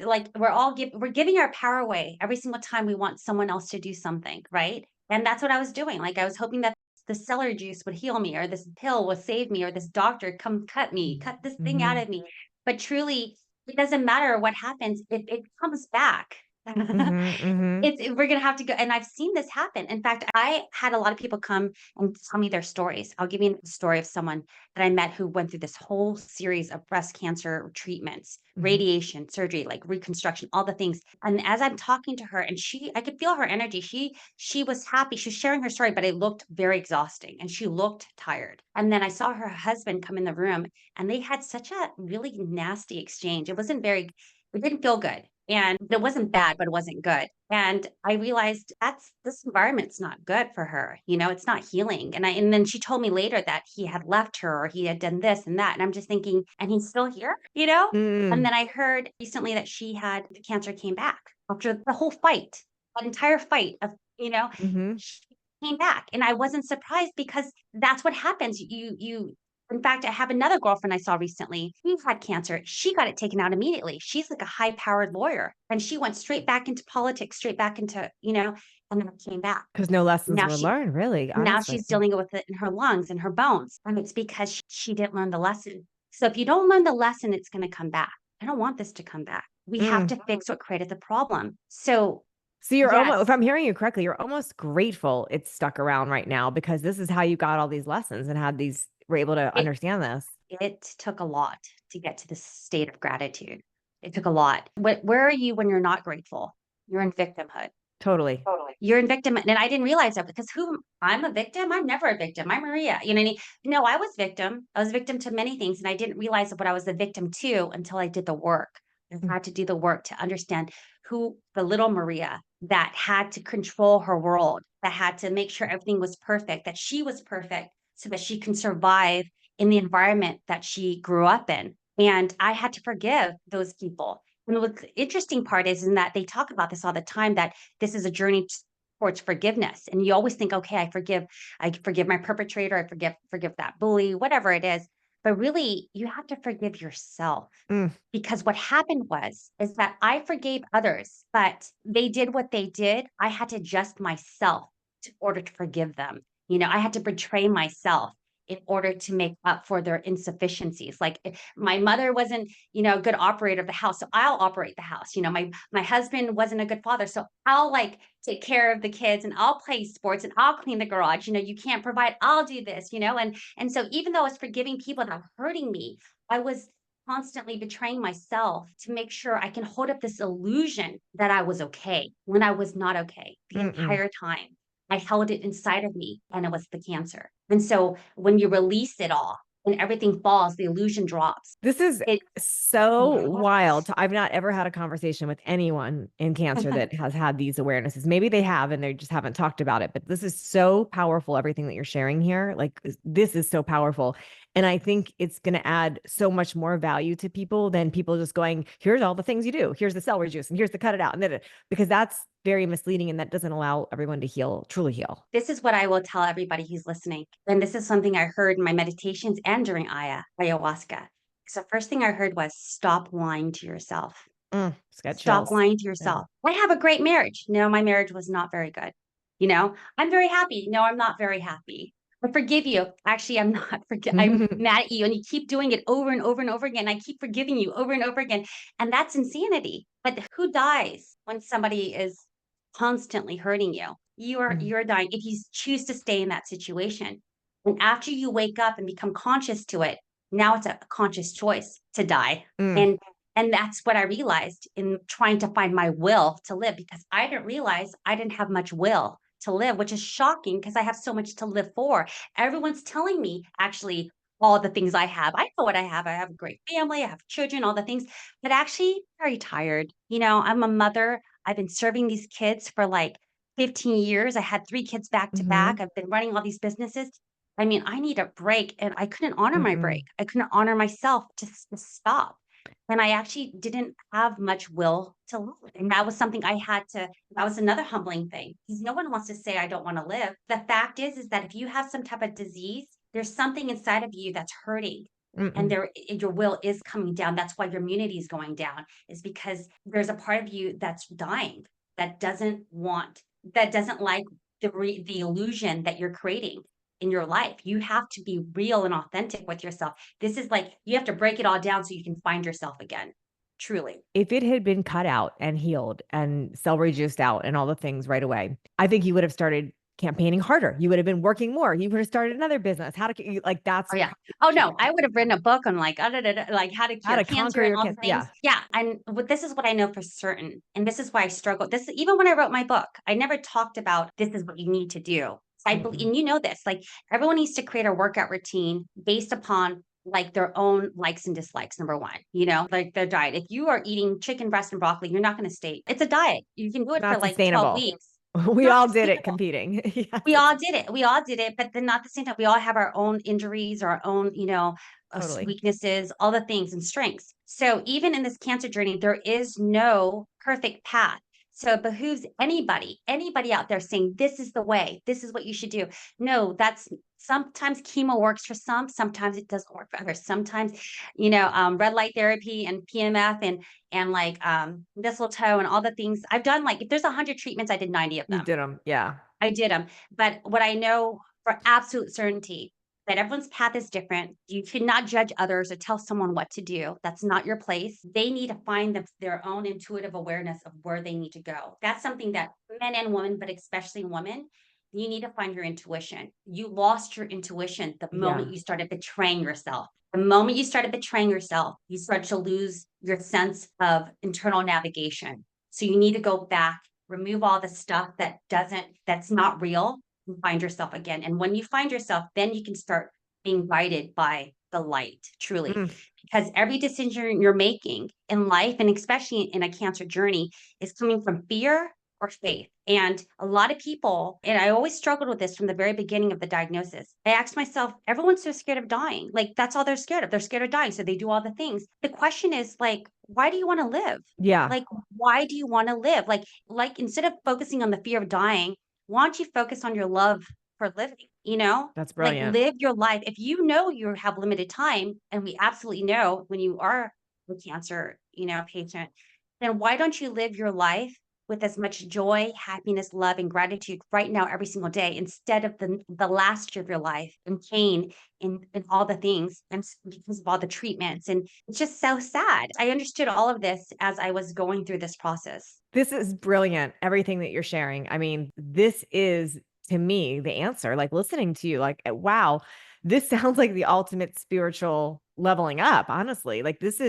like we're giving our power away every single time we want someone else to do something, right? And that's what I was doing. Like I was hoping that the celery juice would heal me, or this pill will save me, or this doctor come cut me, cut this thing out Hmm. of me. But truly, it doesn't matter what happens, it comes back. Hmm. Hmm. We're gonna have to go, and I've seen this happen. In fact, I had a lot of people come and tell me their stories. I'll give you a story of someone that I met who went through this whole series of breast cancer treatments, Hmm. radiation, surgery, like reconstruction, all the things. And as I'm talking to her, and I could feel her energy. She was happy. She was sharing her story, but it looked very exhausting, and she looked tired. And then I saw her husband come in the room, and they had such a really nasty exchange. It didn't feel good. And it wasn't bad, but it wasn't good. And I realized this environment's not good for her. It's not healing. And then she told me later that he had left her or he had done this and that. And I'm just thinking, and he's still here? And Hmm. then I heard recently that the cancer came back after the whole fight, that entire fight Hmm. she came back. And I wasn't surprised because that's what happens. In fact, I have another girlfriend I saw recently who had cancer. She got it taken out immediately. She's like a high powered lawyer and she went straight back into politics, straight back into, and then came back. Because no lessons Now were learned, really, now honestly. she's dealing with it in her lungs and her bones. And it's because she didn't learn the lesson. So if you don't learn the lesson, it's going to come back. I don't want this to come back. We have Mm. to fix what created the problem. So So you're almost, if yes, I'm hearing you correctly, you're almost grateful it's stuck around right now because this is how you got all these lessons and were able to it understand this. it took a lot to get to this state of gratitude. It took a lot. Where are you when you're not grateful? You're in victimhood. Totally. Totally. You're in victim. And I didn't realize that because I'm a victim. I'm never a victim. I'm Maria. You know what I mean? No, I was victim. I was victim to many things. And I didn't realize what I was the victim to until I did the work. I Mm. had to do the work to understand who the little Maria that had to control her world, that had to make sure everything was perfect, that she was perfect so that she can survive in the environment that she grew up in. And I had to forgive those people. And what's the interesting part is in that they talk about this all the time, that this is a journey towards forgiveness. And you always think, okay, I forgive my perpetrator, I forgive that bully, whatever it is. But really, you have to forgive yourself, Mm, because what happened is that I forgave others, but they did what they did. I had to adjust myself in order to forgive them. I had to betray myself in order to make up for their insufficiencies. Like my mother wasn't, a good operator of the house, so I'll operate the house. My husband wasn't a good father, so I'll like take care of the kids and I'll play sports and I'll clean the garage. You can't provide, I'll do this, and so even though I was forgiving people that were hurting me, I was constantly betraying myself to make sure I can hold up this illusion that I was okay when I was not okay the mm-mm. entire time. I held it inside of me and it was the cancer. And so when you release it all and everything falls, the illusion drops. This is It so wild. I've not ever had a conversation with anyone in cancer that has had these awarenesses. Maybe they have and they just haven't talked about it, but this is so powerful, everything that you're sharing here. Like, this is so powerful. And I think it's going to add so much more value to people than people just going, here's all the things you do. Here's the celery juice and here's the cut it out. And then, because that's very misleading and that doesn't allow everyone to heal, truly heal. This is what I will tell everybody who's listening. And this is something I heard in my meditations and during ayahuasca. So first thing I heard was stop lying to yourself. It's got Stop chills. lying to Yeah. yourself. I have a great marriage. No, my marriage was not very good. I'm very happy. No, I'm not very happy. I forgive you. Actually, I'm not I'm mad at you. And you keep doing it over and over and over again. I keep forgiving you over and over again. And that's insanity. But who dies when somebody is constantly hurting you? You're dying if you choose to stay in that situation. And after you wake up and become conscious to it, now it's a conscious choice to die. Mm. And that's what I realized in trying to find my will to live, because I didn't realize I didn't have much will to live, which is shocking because I have so much to live for. Everyone's telling me actually all the things I have. I know what I have. I have a great family, I have children, all the things, but actually very tired. I'm a mother. I've been serving these kids for like 15 years. I had 3 kids back to Mm-hmm. back. I've been running all these businesses. I mean, I need a break and I couldn't honor my break. Mm-mm. I couldn't honor myself to stop. And I actually didn't have much will to live. And that was something that was another humbling thing, because no one wants to say, I don't want to live. The fact is that if you have some type of disease, there's something inside of you that's hurting. And Mm-mm. your will is coming down. That's why your immunity is going down, is because there's a part of you that's dying, that doesn't like the illusion that you're creating in your life. You have to be real and authentic with yourself. This is like you have to break it all down so you can find yourself again. Truly. If it had been cut out and healed and celery juiced out and all the things right away, I think you would have started campaigning harder. You would have been working more. You would have started another business. How to like Oh that's yeah. Oh no, I would have written a book on like like how to how cure to cancer conquer and your all the cancer. things. Yeah, Yeah, and this is what I know for certain, and this is why I struggle. This even when I wrote my book, I never talked about this is what you need to do. I believe, mm-mm. and this, like everyone needs to create a workout routine based upon like their own likes and dislikes. Number one, like their diet. If you are eating chicken breast and broccoli, you're not going to stay. It's a diet. You can do it for Not like 12 sustainable. weeks. We Not all did it sustainable. competing. Yes, We all did it. We all did it, but then not at the same time. We all have our own injuries, our own, totally. weaknesses, all the things and strengths. So even in this cancer journey, there is no perfect path. So it behooves anybody out there saying, this is the way, this is what you should do. No, that's sometimes chemo works for some, sometimes it doesn't work for others. Sometimes, red light therapy and PMF and like mistletoe and all the things I've done. Like if there's 100 treatments, I did 90 of You them. did them. Yeah. I did them. But what I know for absolute certainty, that everyone's path is different. You should not judge others or tell someone what to do. That's not your place. They need to find their own intuitive awareness of where they need to go. That's something that men and women, but especially women, you need to find your intuition. You lost your intuition the moment Yeah. you started betraying yourself. The moment you started betraying yourself, you start to lose your sense of internal navigation. So you need to go back, remove all the stuff that's not real, and find yourself again. And when you find yourself, then you can start being guided by the light, truly. Mm. Because every decision you're making in life, and especially in a cancer journey, is coming from fear or faith. And a lot of people, and I always struggled with this from the very beginning of the diagnosis. I asked myself, everyone's so scared of dying. Like, that's all they're scared of. They're scared of dying. So they do all the things. The question is, like, why do you want to live? Yeah, Like, why do you want to live? Like instead of focusing on the fear of dying, why don't you focus on your love for living? that's Like, brilliant. live your life. If you know you have limited time, and we absolutely know when you are a cancer, patient, then why don't you live your life with as much joy, happiness, love, and gratitude right now, every single day, instead of the last year of your life in pain and all the things, and because of all the treatments. And it's just so sad. I understood all of this as I was going through this process. This is brilliant, everything that you're sharing. I mean, this is to me the answer. Like listening to you, like, wow, this sounds like the ultimate spiritual leveling up, honestly. Like this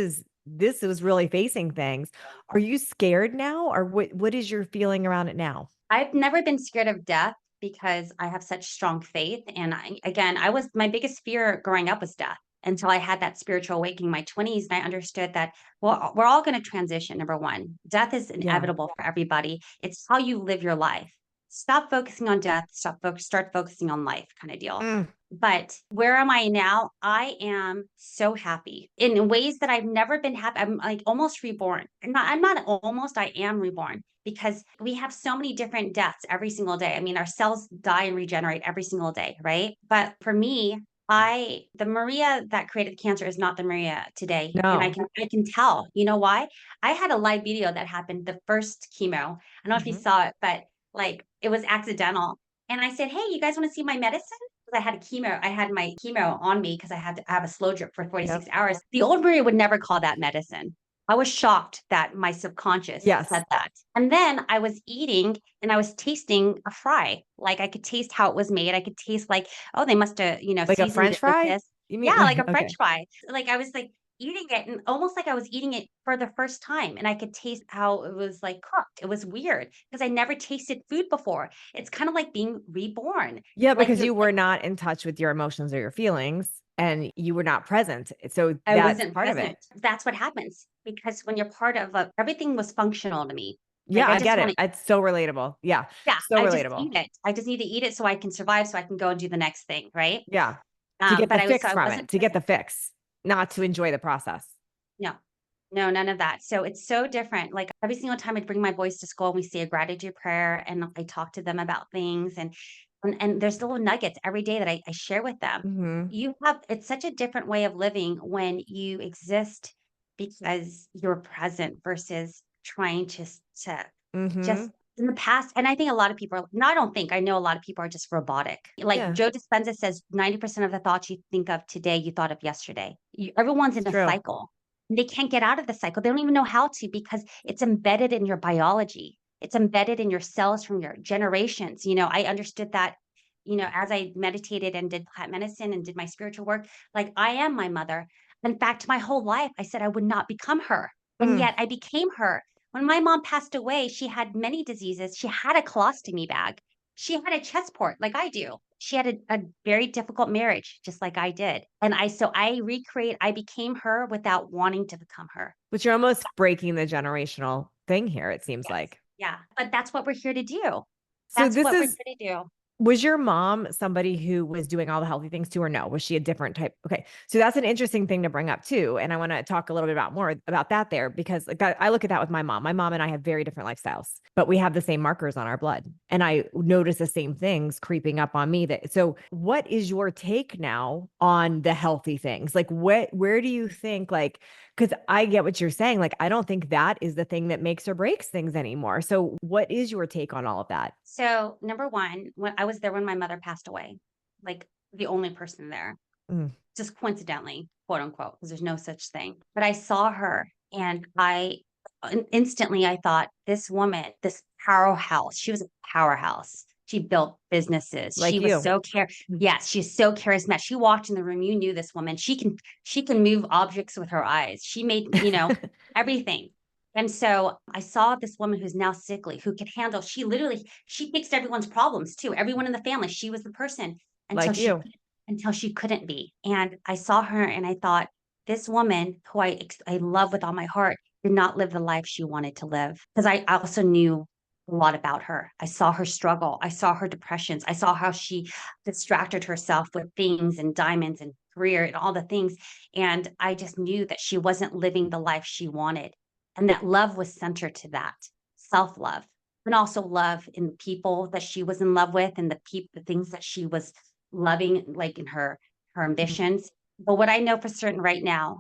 was really facing things. Are you scared now or what is your feeling around it now? I've never been scared of death because I have such strong faith. And again, my biggest fear growing up was death until I had that spiritual awakening in my 20s. And I understood that, well, we're all going to transition. Number one, death is Yeah. inevitable for everybody. It's how you live your life. Stop focusing on death, start focusing on life, kind of deal. Mm, But where am I now? I am so happy in ways that I've never been happy. I'm like almost reborn. I'm not almost, I am reborn, because we have so many different deaths every single day. I mean, our cells die and regenerate every single day, right? But for me, the Maria that created cancer is not the Maria today. And I no. can I can tell. You know why? I had a live video that happened the first chemo. I don't know if you Mhm. saw it, but like it was accidental. And I said, "Hey, you guys want to see my medicine?" I had a chemo. I had my chemo on me because I had to have a slow drip for 46 Yep. hours. The old Maria would never call that medicine. I was shocked that my subconscious Yes. said that. And then I was eating and I was tasting a fry. Like I could taste how it was made. I could taste like, oh, they must have, Like a seasoned French it with fry? this. You mean Yeah, like like a French okay. fry. Like I was like eating it and almost like I was eating it for the first time. And I could taste how it was like cooked. It was weird because I never tasted food before. It's kind of like being reborn. Yeah, Like because you're you were not in touch with your emotions or your feelings and you were not present. So I that's wasn't part of it. present. That's what happens because when you're part of everything was functional to me. Yeah, Like I I just get want it. to, It's so relatable. Yeah. yeah, So I just relatable. eat it. I just need to eat it so I can survive, so I can go and do the next thing, right? Yeah. To get But the I was, so fix I from it, wasn't to get the present. fix, not to enjoy the process. No, no, none of that. So it's so different. Like every single time I'd bring my boys to school, we say a gratitude prayer, and I talk to them about things, and there's little nuggets every day that I share with them. Mhm. It's such a different way of living when you exist because you're present versus trying to just Mhm. in the past. And I think a lot of people are, no, I don't think, I know a lot of people are just robotic. Like Yeah, Joe Dispenza says, 90% of the thoughts you think of today, you thought of yesterday. Everyone's it's in a true. cycle. They can't get out of the cycle. They don't even know how to because it's embedded in your biology. It's embedded in your cells from your generations. I understood that, as I meditated and did plant medicine and did my spiritual work, like I am my mother. In fact, my whole life, I said I would not become her. And Mm. yet I became her. When my mom passed away, she had many diseases. She had a colostomy bag. She had a chest port like I do. She had a very difficult marriage, just like I did. So I became her without wanting to become her. But you're almost breaking the generational thing here, it seems Yes. like. Yeah. But that's what we're here to do. So That's this what we're is here to do. Was your mom somebody who was doing all the healthy things too, or no? Was she a different type? Okay. So that's an interesting thing to bring up too. And I want to talk a little bit about more about that there because like I look at that with my mom. My mom and I have very different lifestyles, but we have the same markers on our blood. And I notice the same things creeping up on me that so what is your take now on the healthy things? Like where do you think like because I get what you're saying. Like, I don't think that is the thing that makes or breaks things anymore. So, what is your take on all of that? So, number one, when I was there when my mother passed away, like the only person there, Mm, just coincidentally, quote unquote, because there's no such thing. But I saw her and instantly I thought, this woman, this powerhouse, she was a powerhouse. She built businesses. She like was you. so yes, she's so charismatic. She walked in the room, you knew this woman. She can move objects with her eyes. She made, everything. And so I saw this woman who's now sickly, who could handle, she fixed everyone's problems too. Everyone in the family, she was the person until Like she you. until she couldn't be. And I saw her and I thought, this woman who I love with all my heart did not live the life she wanted to live. Because I also knew a lot about her. I saw her struggle. I saw her depressions. I saw how she distracted herself with things and diamonds and career and all the things. And I just knew that she wasn't living the life she wanted. And that love was centered to that self love, and also love in the people that she was in love with and the things that she was loving, like in her Mhm. ambitions. But what I know for certain right now,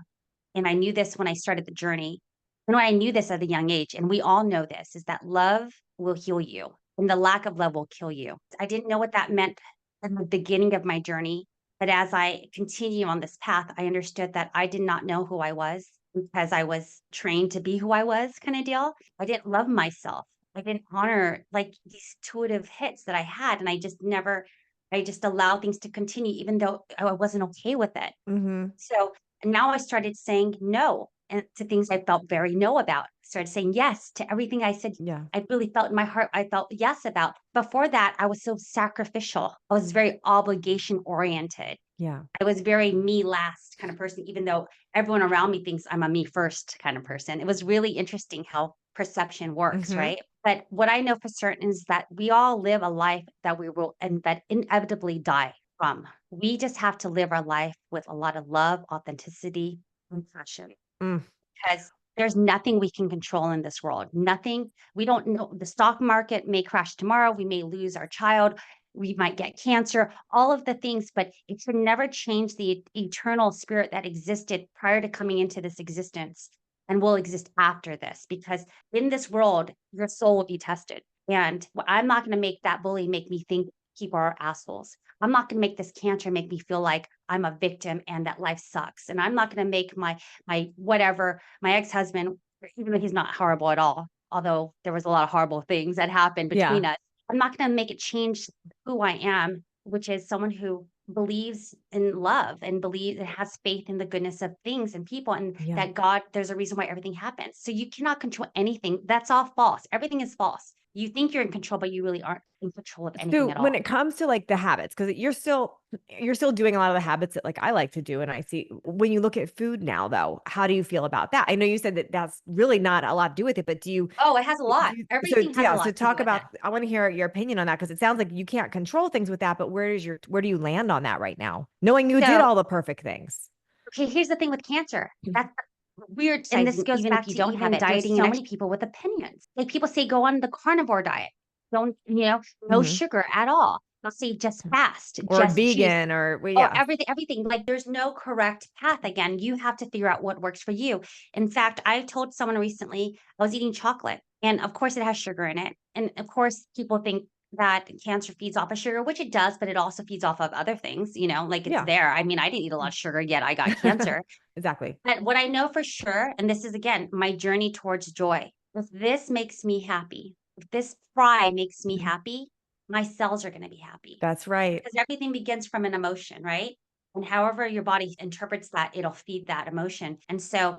and I knew this when I started the journey, and when I knew this at a young age, and we all know this, is that love will heal you and the lack of love will kill you. I didn't know what that meant in the beginning of my journey. But as I continue on this path, I understood that I did not know who I was because I was trained to be who I was, kind of deal. I didn't love myself. I didn't honor like these intuitive hits that I had. And I just allowed things to continue, even though I wasn't okay with it. Mhm. So now I started saying no and to things I felt very no about. Started saying yes to everything I said Yeah. I really felt in my heart I felt yes about. Before that, I was so sacrificial. I was very obligation oriented. Yeah. I was very me last kind of person, even though everyone around me thinks I'm a me first kind of person. It was really interesting how perception works, Mhm. right? But what I know for certain is that we all live a life that we will and that inevitably die from. We just have to live our life with a lot of love, authenticity, and passion Mm. because there's nothing we can control in this world. Nothing. We don't know. The stock market may crash tomorrow. We may lose our child. We might get cancer, all of the things, but it should never change the eternal spirit that existed prior to coming into this existence and will exist after this. Because in this world, your soul will be tested. And I'm not going to make that bully make me think people are assholes. I'm not going to make this cancer make me feel like I'm a victim and that life sucks. And I'm not going to make my whatever, my ex-husband, even though he's not horrible at all, although there was a lot of horrible things that happened Yeah. between us, I'm not going to make it change who I am, which is someone who believes in love and believes and has faith in the goodness of things and people and Yeah. that God, there's a reason why everything happens. So you cannot control anything. That's all false. Everything is false. You think you're in control, but you really aren't in control of anything So at when all. it comes to like the habits, because you're still doing a lot of the habits that like I like to do, and I see when you look at food now, though, how do you feel about that? I know you said that that's really not a lot to do with it, but Oh, it has a lot. so Everything has a yeah, so lot to do talk with about. it. I want to hear your opinion on that because it sounds like you can't control things with that, but where do you land on that right now, knowing you did So all the perfect things? okay, here's the thing with cancer. That's weird And this sizing, goes even if back you to don't have even it. There's dieting so and many people with opinions. Like people say, go on the carnivore diet. Don't, no Mhm. sugar at all. They'll say just fast, Or just choose. vegan, or well, Oh, yeah, everything. Like there's no correct path. Again, you have to figure out what works for you. In fact, I told someone recently I was eating chocolate, and of course it has sugar in it. And of course, people think that cancer feeds off of sugar, which it does, but it also feeds off of other things, like it's yeah, there. I mean, I didn't eat a lot of sugar yet I got cancer. exactly. But what I know for sure, and this is again my journey towards joy, if this makes me happy, if this fry makes me Mhm. happy, my cells are going to be happy That's right. because everything begins from an emotion, right? And however your body interprets that, it'll feed that emotion. And so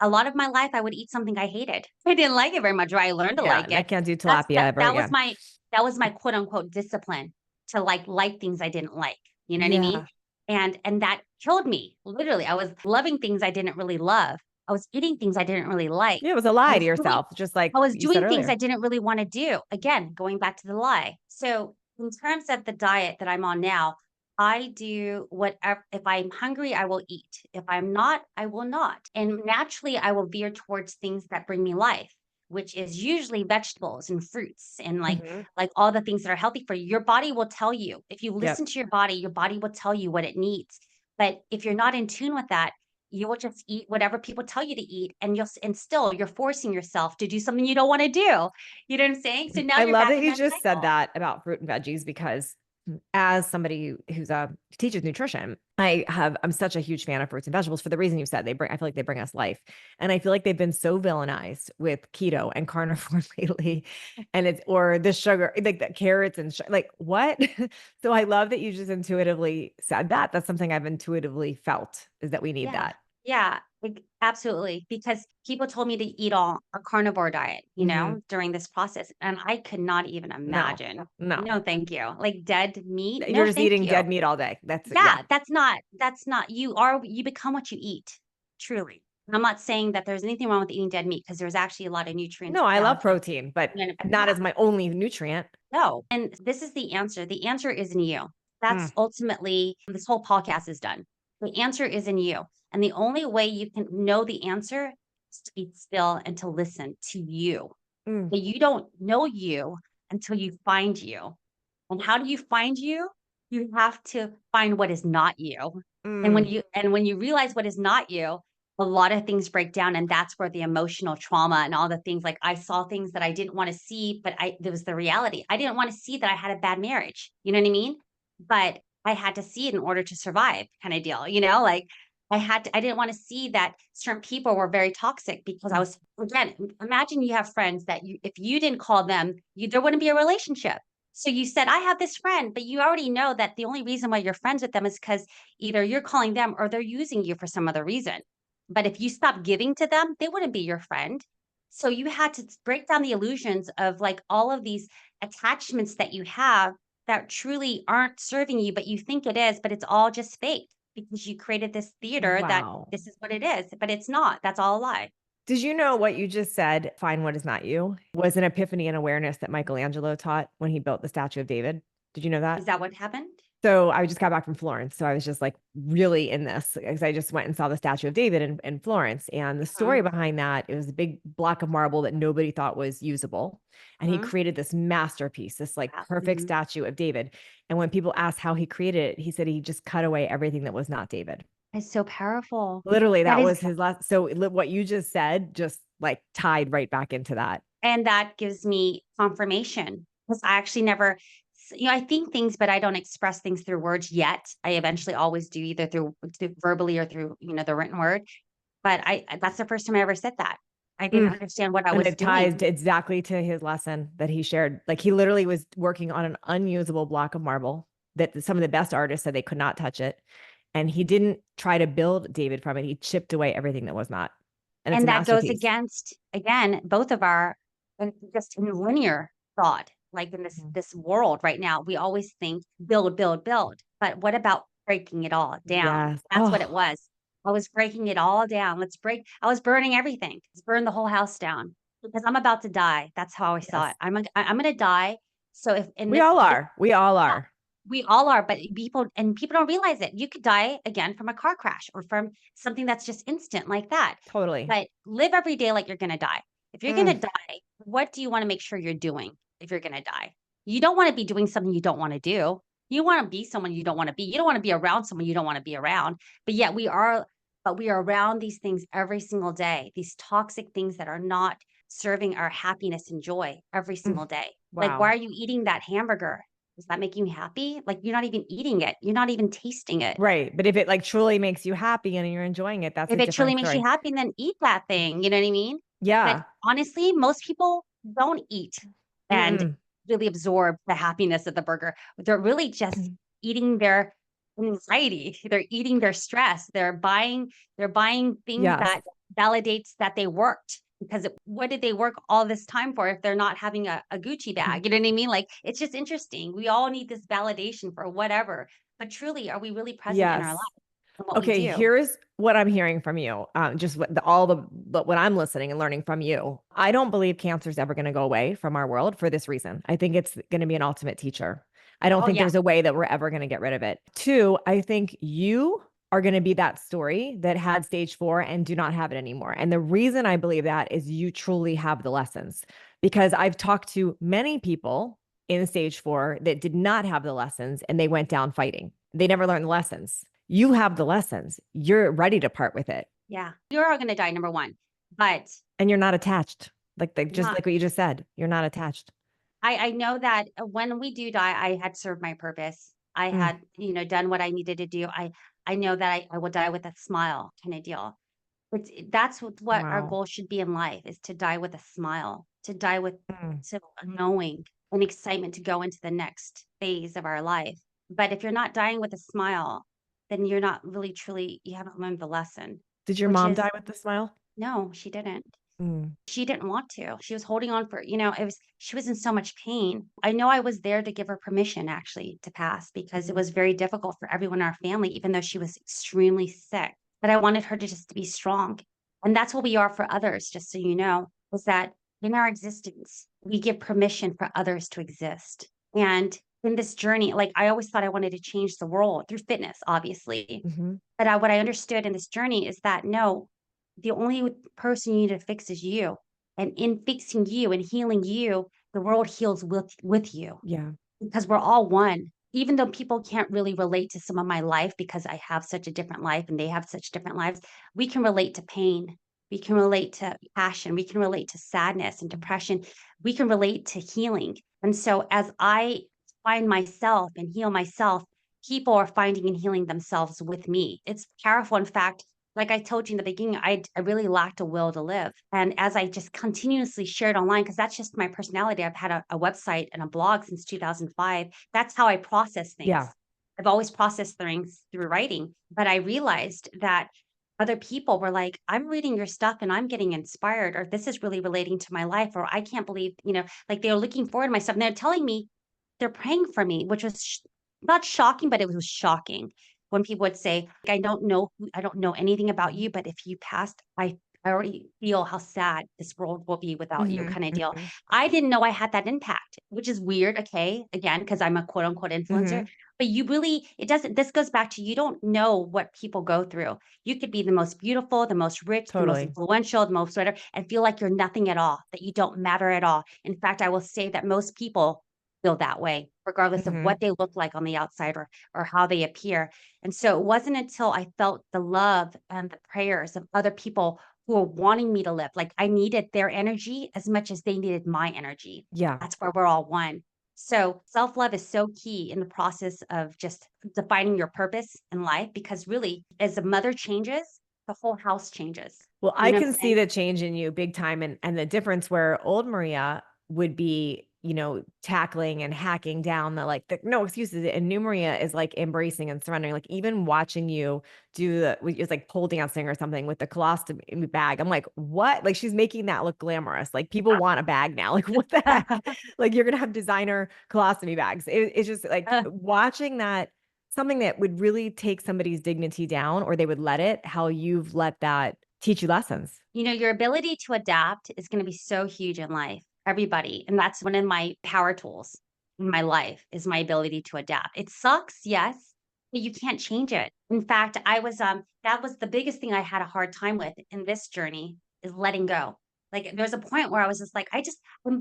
a lot of my life, I would eat something I hated. I didn't like it very much, or I learned to Yeah, like I it. can't do That's tilapia that ever that was again. my quote unquote discipline to like things I didn't like. You know what I mean? Yeah, And that killed me. Literally, I was loving things I didn't really love. I was eating things I didn't really like. yeah, it was a I lie to was doing yourself, just like I was you said doing things I earlier. didn't really want to do. Again, going back to the lie. So, in terms of the diet that I'm on now, I do whatever. If I'm hungry, I will eat. If I'm not, I will not. And naturally, I will veer towards things that bring me life, which is usually vegetables and fruits and Mhm. like all the things that are healthy for you. Your body will tell you. If you Yep. listen to your body will tell you what it needs. But if you're not in tune with that, you will just eat whatever people tell you to eat, and still you're forcing yourself to do something you don't want to do. You know what I'm saying? So now I you're love back that in you that just said cycle. that about fruit and veggies because as somebody who's a teaches nutrition, I'm such a huge fan of fruits and vegetables for the reason you said. I feel like they bring us life. And I feel like they've been so villainized with keto and carnivore lately. And or the sugar, like the carrots and like what? So I love that you just intuitively said that. That's something I've intuitively felt is that we need Yeah. that. Yeah, absolutely. Because people told me to eat all a carnivore diet, Mhm. during this process. And I could not even No, imagine. no. No, thank you. Like dead meat. You're No, just thank eating you. dead meat all day. That's yeah. Yeah, that's not, you become what you eat. Truly. I'm not saying that there's anything wrong with eating dead meat because there's actually a lot of nutrients No, I love found. protein, but not Yeah, as my only nutrient. no. And this is the answer. The answer is in you. Mm, That's ultimately this whole podcast is done. The answer is in you. And the only way you can know the answer is to be still and to listen to you. mm, But you don't know you until you find you. And how do you find you? You have to find what is not you. mm. And when you realize what is not you, a lot of things break down, and that's where the emotional trauma and all the things, like I saw things that I didn't want to see, but I there was the reality. I didn't want to see that I had a bad marriage. You know what I mean? But I had to see it in order to survive, kind of deal, like I didn't want to see that certain people were very toxic because I Mm. was, again, imagine you have friends that if you didn't call them, there wouldn't be a relationship. So you said, I have this friend, but you already know that the only reason why you're friends with them is because either you're calling them or they're using you for some other reason. But if you stop giving to them, they wouldn't be your friend. So you had to break down the illusions of like all of these attachments that you have that truly aren't serving you, but you think it is, but it's all just fake because you created this theater that Wow. this is what it is, but it's not. That's all a lie. Did you know what you just said, find what is not you, was an epiphany and awareness that Michelangelo taught when he built the statue of David? Did you know that? Is that what happened? So I just got back from Florence. So I was just like really in this because I just went and saw the Statue of David in Florence. And the story Mhm, behind that, it was a big block of marble that nobody thought was usable. And he mhm, created this masterpiece, this like yeah, perfect mhm. statue of David. And when people asked how he created it, he said he just cut away everything that was not David. It's so powerful. Literally, That that is was his last. So what you just said just like tied right back into that. And that gives me confirmation because I actually never, I think things, but I don't express things through words yet. I eventually always do either through verbally or through, the written word. But that's the first time I ever said that. I didn't Mm. understand what I And was it ties doing. exactly to his lesson that he shared. Like he literally was working on an unusable block of marble that some of the best artists said they could not touch it. And he didn't try to build David from it. He chipped away everything that was not. And it's a And that goes masterpiece. against, again, both of our, and just in linear thought, like in this, Mhm. this world right now, we always think build, build, build. But what about breaking it all down? Yes. That's what it Oh, was. I was breaking it all down. I was burning everything. Let's burn the whole house down because I'm about to die. That's how I saw yes. it. I'm going to die. So if in We this, all are. We all yeah, are. we all are, but people don't realize it. You could die again from a car crash or from something that's just instant like that. Totally. But live every day like you're gonna die. If you're Mm, gonna die, what do you want to make sure you're doing if you're gonna die? You don't want to be doing something you don't want to do. You want to be someone you don't want to be. You don't want to be around someone you don't want to be around. But yet we are around these things every single day, these toxic things that are not serving our happiness and joy every mm. single day. Like, why Wow. are you eating that hamburger? Does that make you happy? Like, you're not even eating it. You're not even tasting it. Right. But if it like truly makes you happy and you're enjoying it, that's a If it truly different makes you story. happy, then eat that thing, you know what I mean? But Yeah. honestly, most people don't eat and Mm-mm. really absorb the happiness of the burger. They're really just eating their anxiety. They're eating their stress. They're buying things Yes. that validates that they worked because what did they work all this time for if they're not having a Gucci bag? You know what I mean? Like it's just interesting. We all need this validation for whatever. But truly, are we really present in our life Yes. and what we Okay, do? here's what I'm hearing from you. Just all what I'm listening and learning from you. I don't believe cancer is ever going to go away from our world for this reason. I think it's going to be an ultimate teacher. I don't Oh think yeah. there's a way that we're ever going to get rid of it. Two, I think you are going to be that story that had stage 4 and do not have it anymore. And the reason I believe that is you truly have the lessons because I've talked to many people in stage 4 that did not have the lessons and they went down fighting. They never learned the lessons. You have the lessons. You're ready to part with it Yeah. You're all gonna die, number 1. But and you're not attached. Just not like what you just said, you're not attached. I know that when we do die, I had served my purpose. I Mm, had, done what I needed to do. I know that I will die with a smile kinda deal. That's what our wow. goal should be in life is to die with a smile, to die with Mm, to knowing and excitement to go into the next phase of our life. But if you're not dying with a smile, then you're not really truly you haven't learned the lesson, did your which mom is die with a smile? no, she didn't. Mm, She didn't want to. She was holding on for, she was in so much pain. I know I was there to give her permission actually to pass because it mm, was very difficult for everyone in our family, even though she was extremely sick. But I wanted her to just to be strong. And that's what we are for others, just so you know, is that in our existence, we give permission for others to exist. And in this journey, like I always thought I wanted to change the world through fitness, obviously. Hmm. But what I understood in this journey is that no, the only person you need to fix is you. And in fixing you and healing you, the world heals with you Yeah. because we're all one. Even though people can't really relate to some of my life because I have such a different life and they have such different lives, we can relate to pain. We can relate to passion. We can relate to sadness and depression. We can relate to healing. And so, as I find myself and heal myself, people are finding and healing themselves with me. It's powerful. In fact, like I told you in the beginning, I really lacked a will to live. And as I just continuously shared online, because that's just my personality, I've had a website and a blog since 2005. That's how I process Yeah. things. I've always processed things through writing. But I realized that other people were like, I'm reading your stuff and I'm getting inspired, or this is really relating to my life, or I can't believe, like they're looking forward to my stuff. And they're telling me they're praying for me, which was not shocking, but it was shocking when people would say, I don't know anything about you, but if you passed, I already feel how sad this world will be without you, Hmm. kind of deal. Hmm. I didn't know I had that impact, which is weird. Okay. Again, because I'm a quote unquote influencer, Hmm. but you really, it doesn't, this goes back to you don't know what people go through. You could be the most beautiful, the most rich, the most Totally. influential, the most whatever, and feel like you're nothing at all, that you don't matter at all. In fact, I will say that most people feel that way, regardless of Hmm. what they look like on the outside or how they appear. And so it wasn't until I felt the love and the prayers of other people who were wanting me to live. Like I needed their energy as much as they needed my energy. Yeah. That's where we're all one. So self love is so key in the process of just defining your purpose in life because really, as a mother changes, the whole house changes. Well, You I know what can I'm see saying? the change in you big time, and the difference where old Maria would be, tackling and hacking down the no excuses. And new Maria is like embracing and surrendering. Like even watching you do it's like pole dancing or something with the colostomy bag. I'm like, what? Like she's making that look glamorous. Like people want a bag now. Like what the heck? Like you're gonna have designer colostomy bags. It's just like watching that, something that would really take somebody's dignity down, or they would let it, how you've let that teach you lessons. Your ability to adapt is going to be so huge in life, everybody. And that's one of my power tools in my life is my ability to adapt. It sucks, yes, but you can't change it. In fact, that was the biggest thing I had a hard time with in this journey is letting go. Like there's a point where I was just like, I've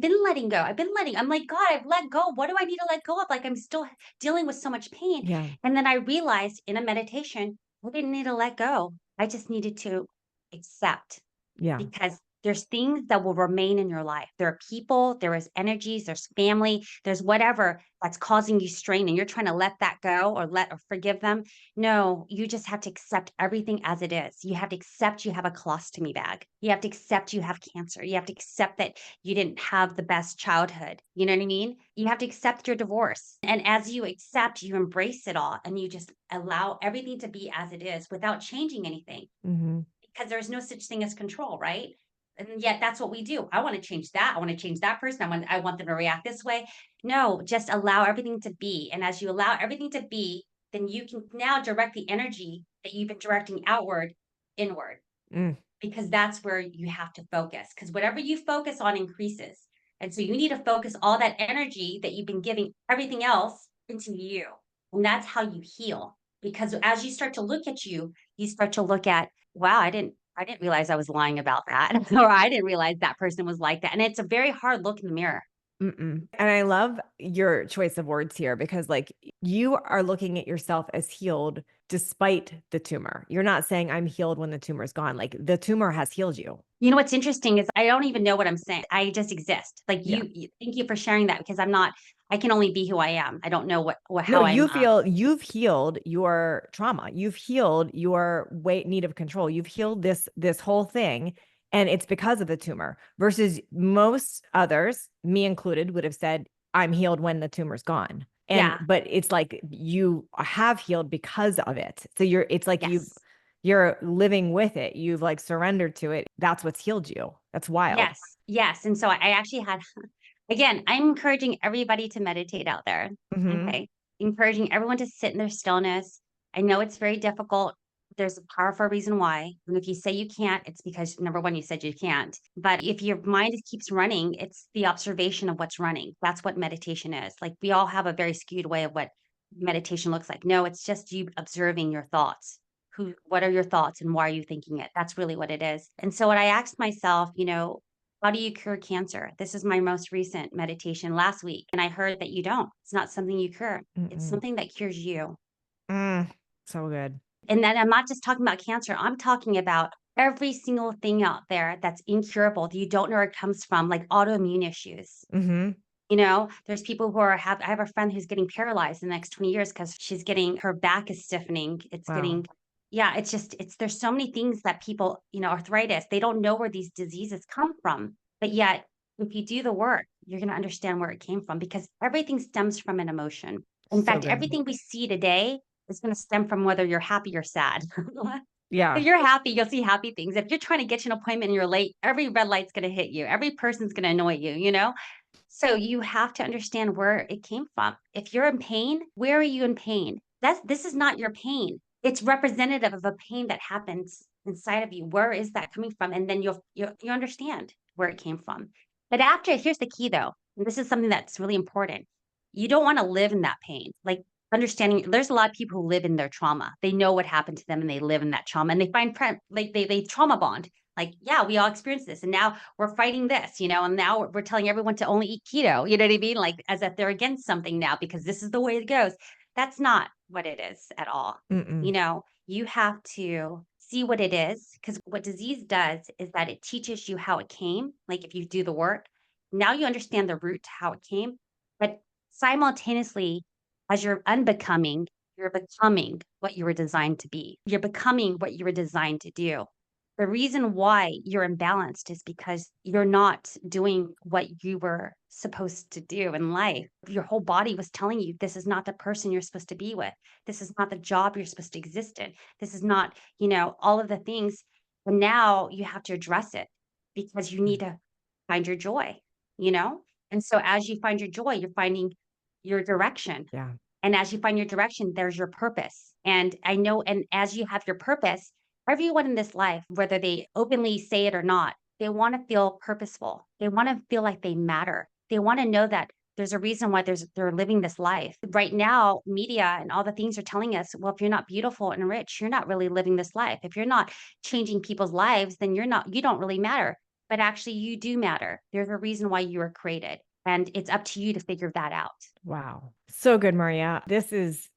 been letting go. I'm like, God, I've let go. What do I need to let go of? Like I'm still dealing with so much pain. Yeah. And then I realized in a meditation, I didn't need to let go. I just needed to accept Yeah. because there's things that will remain in your life. There are people, there is energies, there's family, there's whatever that's causing you strain and you're trying to let that go or forgive them. No, you just have to accept everything as it is. You have to accept you have a colostomy bag. You have to accept you have cancer. You have to accept that you didn't have the best childhood. You know what I mean? You have to accept your divorce. And as you accept, you embrace it all and you just allow everything to be as it is without changing anything Hmm. because there's no such thing as control, right? And yet that's what we do. I want to change that. I want to change that person. I want them to react this way. No, just allow everything to be. And as you allow everything to be, then you can now direct the energy that you've been directing outward inward Mm. because that's where you have to focus. Because whatever you focus on increases. And so you need to focus all that energy that you've been giving everything else into you. And that's how you heal. Because as you start to look at you start to look at, wow, I didn't realize I was lying about that. Or I didn't realize that person was like that. And it's a very hard look in the mirror. Mm-mm. And I love your choice of words here because, like, you are looking at yourself as healed despite the tumor. You're not saying I'm healed when the tumor's gone. Like, the tumor has healed you. You know what's interesting is I don't even know what I'm saying. I just exist. Like Yeah. thank you for sharing that because I can only be who I am. I don't know No, how you I'm feel you've healed your trauma. You've healed your weight need of control. You've healed this whole thing, and it's because of the tumor. Versus most others, me included, would have said, "I'm healed when the tumor's gone." And yeah. but it's like you have healed because of it. So it's like Yes. you're living with it. You've like surrendered to it. That's what's healed you. That's wild. Yes, yes, and so I actually had again, I'm encouraging everybody to meditate out there, Hmm. okay? Encouraging everyone to sit in their stillness. I know it's very difficult. There's a powerful reason why. And if you say you can't, it's because number one, you said you can't. But if your mind keeps running, it's the observation of what's running. That's what meditation is. Like we all have a very skewed way of what meditation looks like. No, it's just you observing your thoughts. What are your thoughts and why are you thinking it? That's really what it is. And so what I asked myself, how do you cure cancer? This is my most recent meditation last week. And I heard that you don't. It's not something you cure. It's Mm-mm. something that cures you. So good. And then I'm not just talking about cancer. I'm talking about every single thing out there that's incurable that you don't know where it comes from, like autoimmune issues. Mm-hmm. There's people who I have a friend who's getting paralyzed in the next 20 years because her back is stiffening. Wow. Yeah, there's so many things that people, arthritis, they don't know where these diseases come from. But yet, if you do the work, you're going to understand where it came from because everything stems from an emotion. In So fact, good. everything we see today is going to stem from whether you're happy or sad. If Yeah. you're happy, you'll see happy things. If you're trying to get to an appointment and you're late, every red light's going to hit you. Every person's going to annoy you. So you have to understand where it came from. If you're in pain, where are you in pain? This is not your pain. It's representative of a pain that happens inside of you. Where is that coming from? And then you understand where it came from. But here's the key though, and this is something that's really important. You don't want to live in that pain. Like understanding there's a lot of people who live in their trauma. They know what happened to them and they live in that trauma and they find like they trauma bond. Like, yeah, we all experienced this. And now we're fighting this, and now we're telling everyone to only eat keto. You know what I mean? Like as if they're against something now because this is the way it goes. That's not what it is at all. Mm-mm. You have to see what it is because what disease does is that it teaches you how it came. Like if you do the work, now you understand the root to how it came. But simultaneously, as you're unbecoming, you're becoming what you were designed to be. You're becoming what you were designed to do. The reason why you're imbalanced is because you're not doing what you were supposed to do in life. Your whole body was telling you this is not the person you're supposed to be with. This is not the job you're supposed to exist in. This is not, all of the things. And now you have to address it because you need to find your joy, you know? And so as you find your joy, you're finding your direction. Yeah. And as you find your direction, there's your purpose. And I know, and as you have your purpose, everyone in this life, whether they openly say it or not, they want to feel purposeful. They want to feel like they matter. They want to know that there's a reason why they're living this life. Right now, media and all the things are telling us, well, if you're not beautiful and rich, you're not really living this life. If you're not changing people's lives, then you don't really matter. But actually, you do matter. There's a reason why you were created. And it's up to you to figure that out. Wow. So good, Maria. This is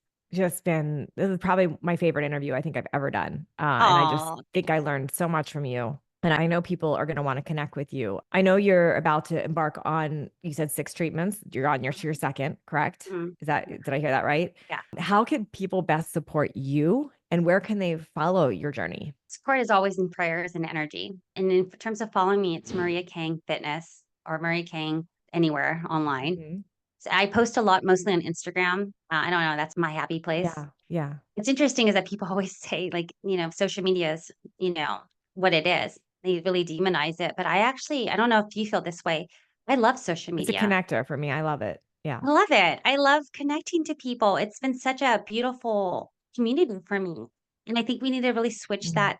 probably my favorite interview I think I've ever done. And I just Oh, think I learned so much from you. And I know people are going to want to connect with you. I know you're about to embark on, you said 6 treatments. You're on your second, correct? mm, Did I hear that right? yeah. How can people best support you and where can they follow your journey? Support is always in prayers and energy. And in terms of following me, it's Maria Kang Fitness or Maria Kang anywhere online. Mhm. So I post a lot, mostly on Instagram. I don't know, that's my happy place. Yeah. Yeah. What's interesting is that people always say, like, social media is, what it is. They really demonize it. But I don't know if you feel this way. I love social It's a media. connector for me. I love it. Yeah. I love it. I love connecting to people. It's been such a beautiful community for me. And I think we need to really switch Mhm. that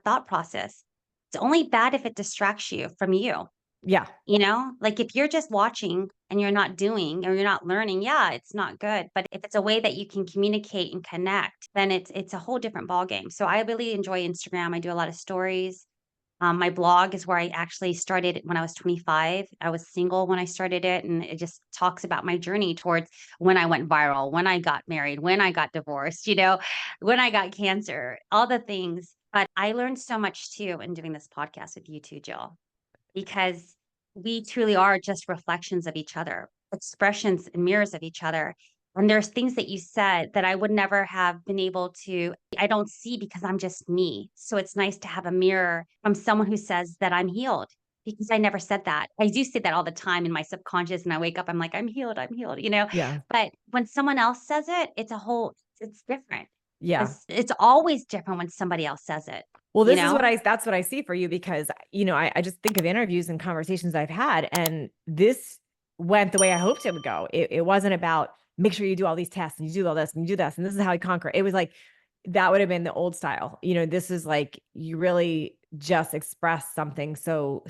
thought process. It's only bad if it distracts you from you. Yeah. Like if you're just watching and you're not doing or you're not learning, yeah, it's not good. But if it's a way that you can communicate and connect, then it's a whole different ballgame. So I really enjoy Instagram. I do a lot of stories. My blog is where I actually started when I was 25. I was single when I started it, and it just talks about my journey towards when I went viral, when I got married, when I got divorced, when I got cancer, all the things. But I learned so much too in doing this podcast with you too, Jill, because we truly are just reflections of each other, expressions and mirrors of each other. And there's things that you said that I would never have been able to, I don't see because I'm just me. So it's nice to have a mirror from someone who says that I'm healed because I never said that. I do say that all the time in my subconscious and I wake up, I'm like, I'm healed. Yeah. But when someone else says it, it's different. Yeah. It's always different when somebody else says it, Well, you this is know? that's what I see for you because, I just think of interviews and conversations I've had, and this went the way I hoped it would go. It wasn't about make sure you do all these tests and you do all this and you do this, and this is how you conquer. It was like, that would have been the old style. This is like you really just express something so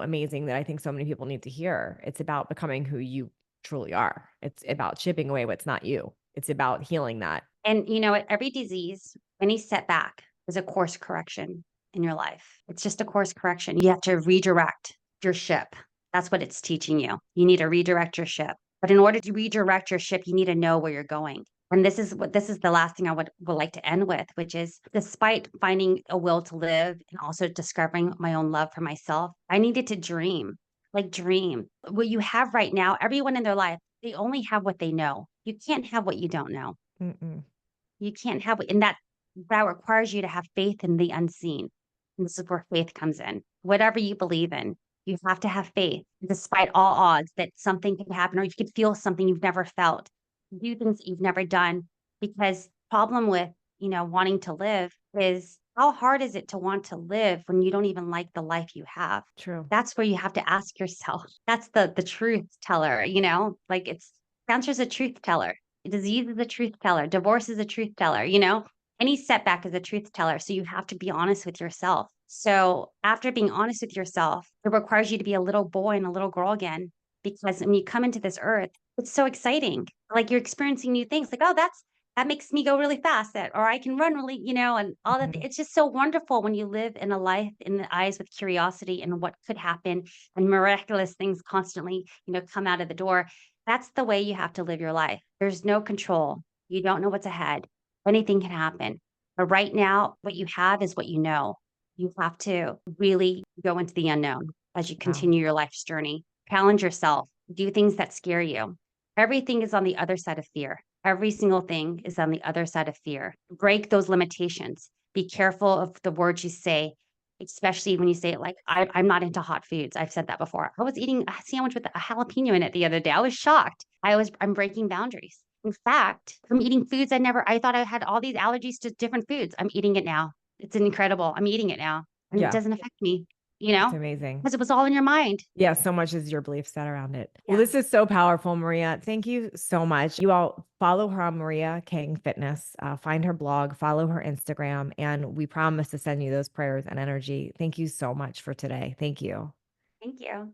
amazing that I think so many people need to hear. It's about becoming who you truly are. It's about chipping away what's not you. It's about healing that. And you know what? Every disease, any setback is a course correction in your life. It's just a course correction. You have to redirect your ship. That's what it's teaching you. You need to redirect your ship. But in order to redirect your ship, you need to know where you're going. And this is the last thing I would like to end with, which is despite finding a will to live and also discovering my own love for myself, I needed to dream. Like dream. What you have right now, everyone in their life, they only have what they know. You can't have what you don't know. Mm-mm. You can't have, and that requires you to have faith in the unseen. And this is where faith comes in. Whatever you believe in, you have to have faith, despite all odds that something could happen, or you could feel something you've never felt, do things that you've never done. Because problem with wanting to live is how hard is it to want to live when you don't even like the life you have? True. That's where you have to ask yourself. That's the truth teller. Like cancer's a truth teller. Disease is a truth teller. Divorce is a truth teller. Any setback is a truth teller. So you have to be honest with yourself. So after being honest with yourself, it requires you to be a little boy and a little girl again. Because when you come into this earth, it's so exciting. Like you're experiencing new things. Like, oh, that makes me go really fast. Or I can run really, and all that. Mhm. It's just so wonderful when you live in a life in the eyes with curiosity and what could happen and miraculous things constantly, come out of the door. That's the way you have to live your life. There's no control. You don't know what's ahead. Anything can happen. But right now, what you have is what you know. You have to really go into the unknown as you Wow. continue your life's journey. Challenge yourself. Do things that scare you. Everything is on the other side of fear. Every single thing is on the other side of fear. Break those limitations. Be careful of the words you say, especially when you say it like, I'm not into hot foods. I've said that before. I was eating a sandwich with a jalapeno in it the other day. I was shocked. I'm breaking boundaries. In fact, I'm eating foods I thought I had all these allergies to different foods. I'm eating it now. It's incredible. I'm eating it now and it Yeah. doesn't affect me, It's amazing. because it was all in your mind. Yeah, so much is your belief set around it. Well, Yeah. this is so powerful, Maria. Thank you so much. You all follow her on Maria Kang Fitness. Find her blog, follow her Instagram, and we promise to send you those prayers and energy. Thank you so much for today. Thank you. Thank you.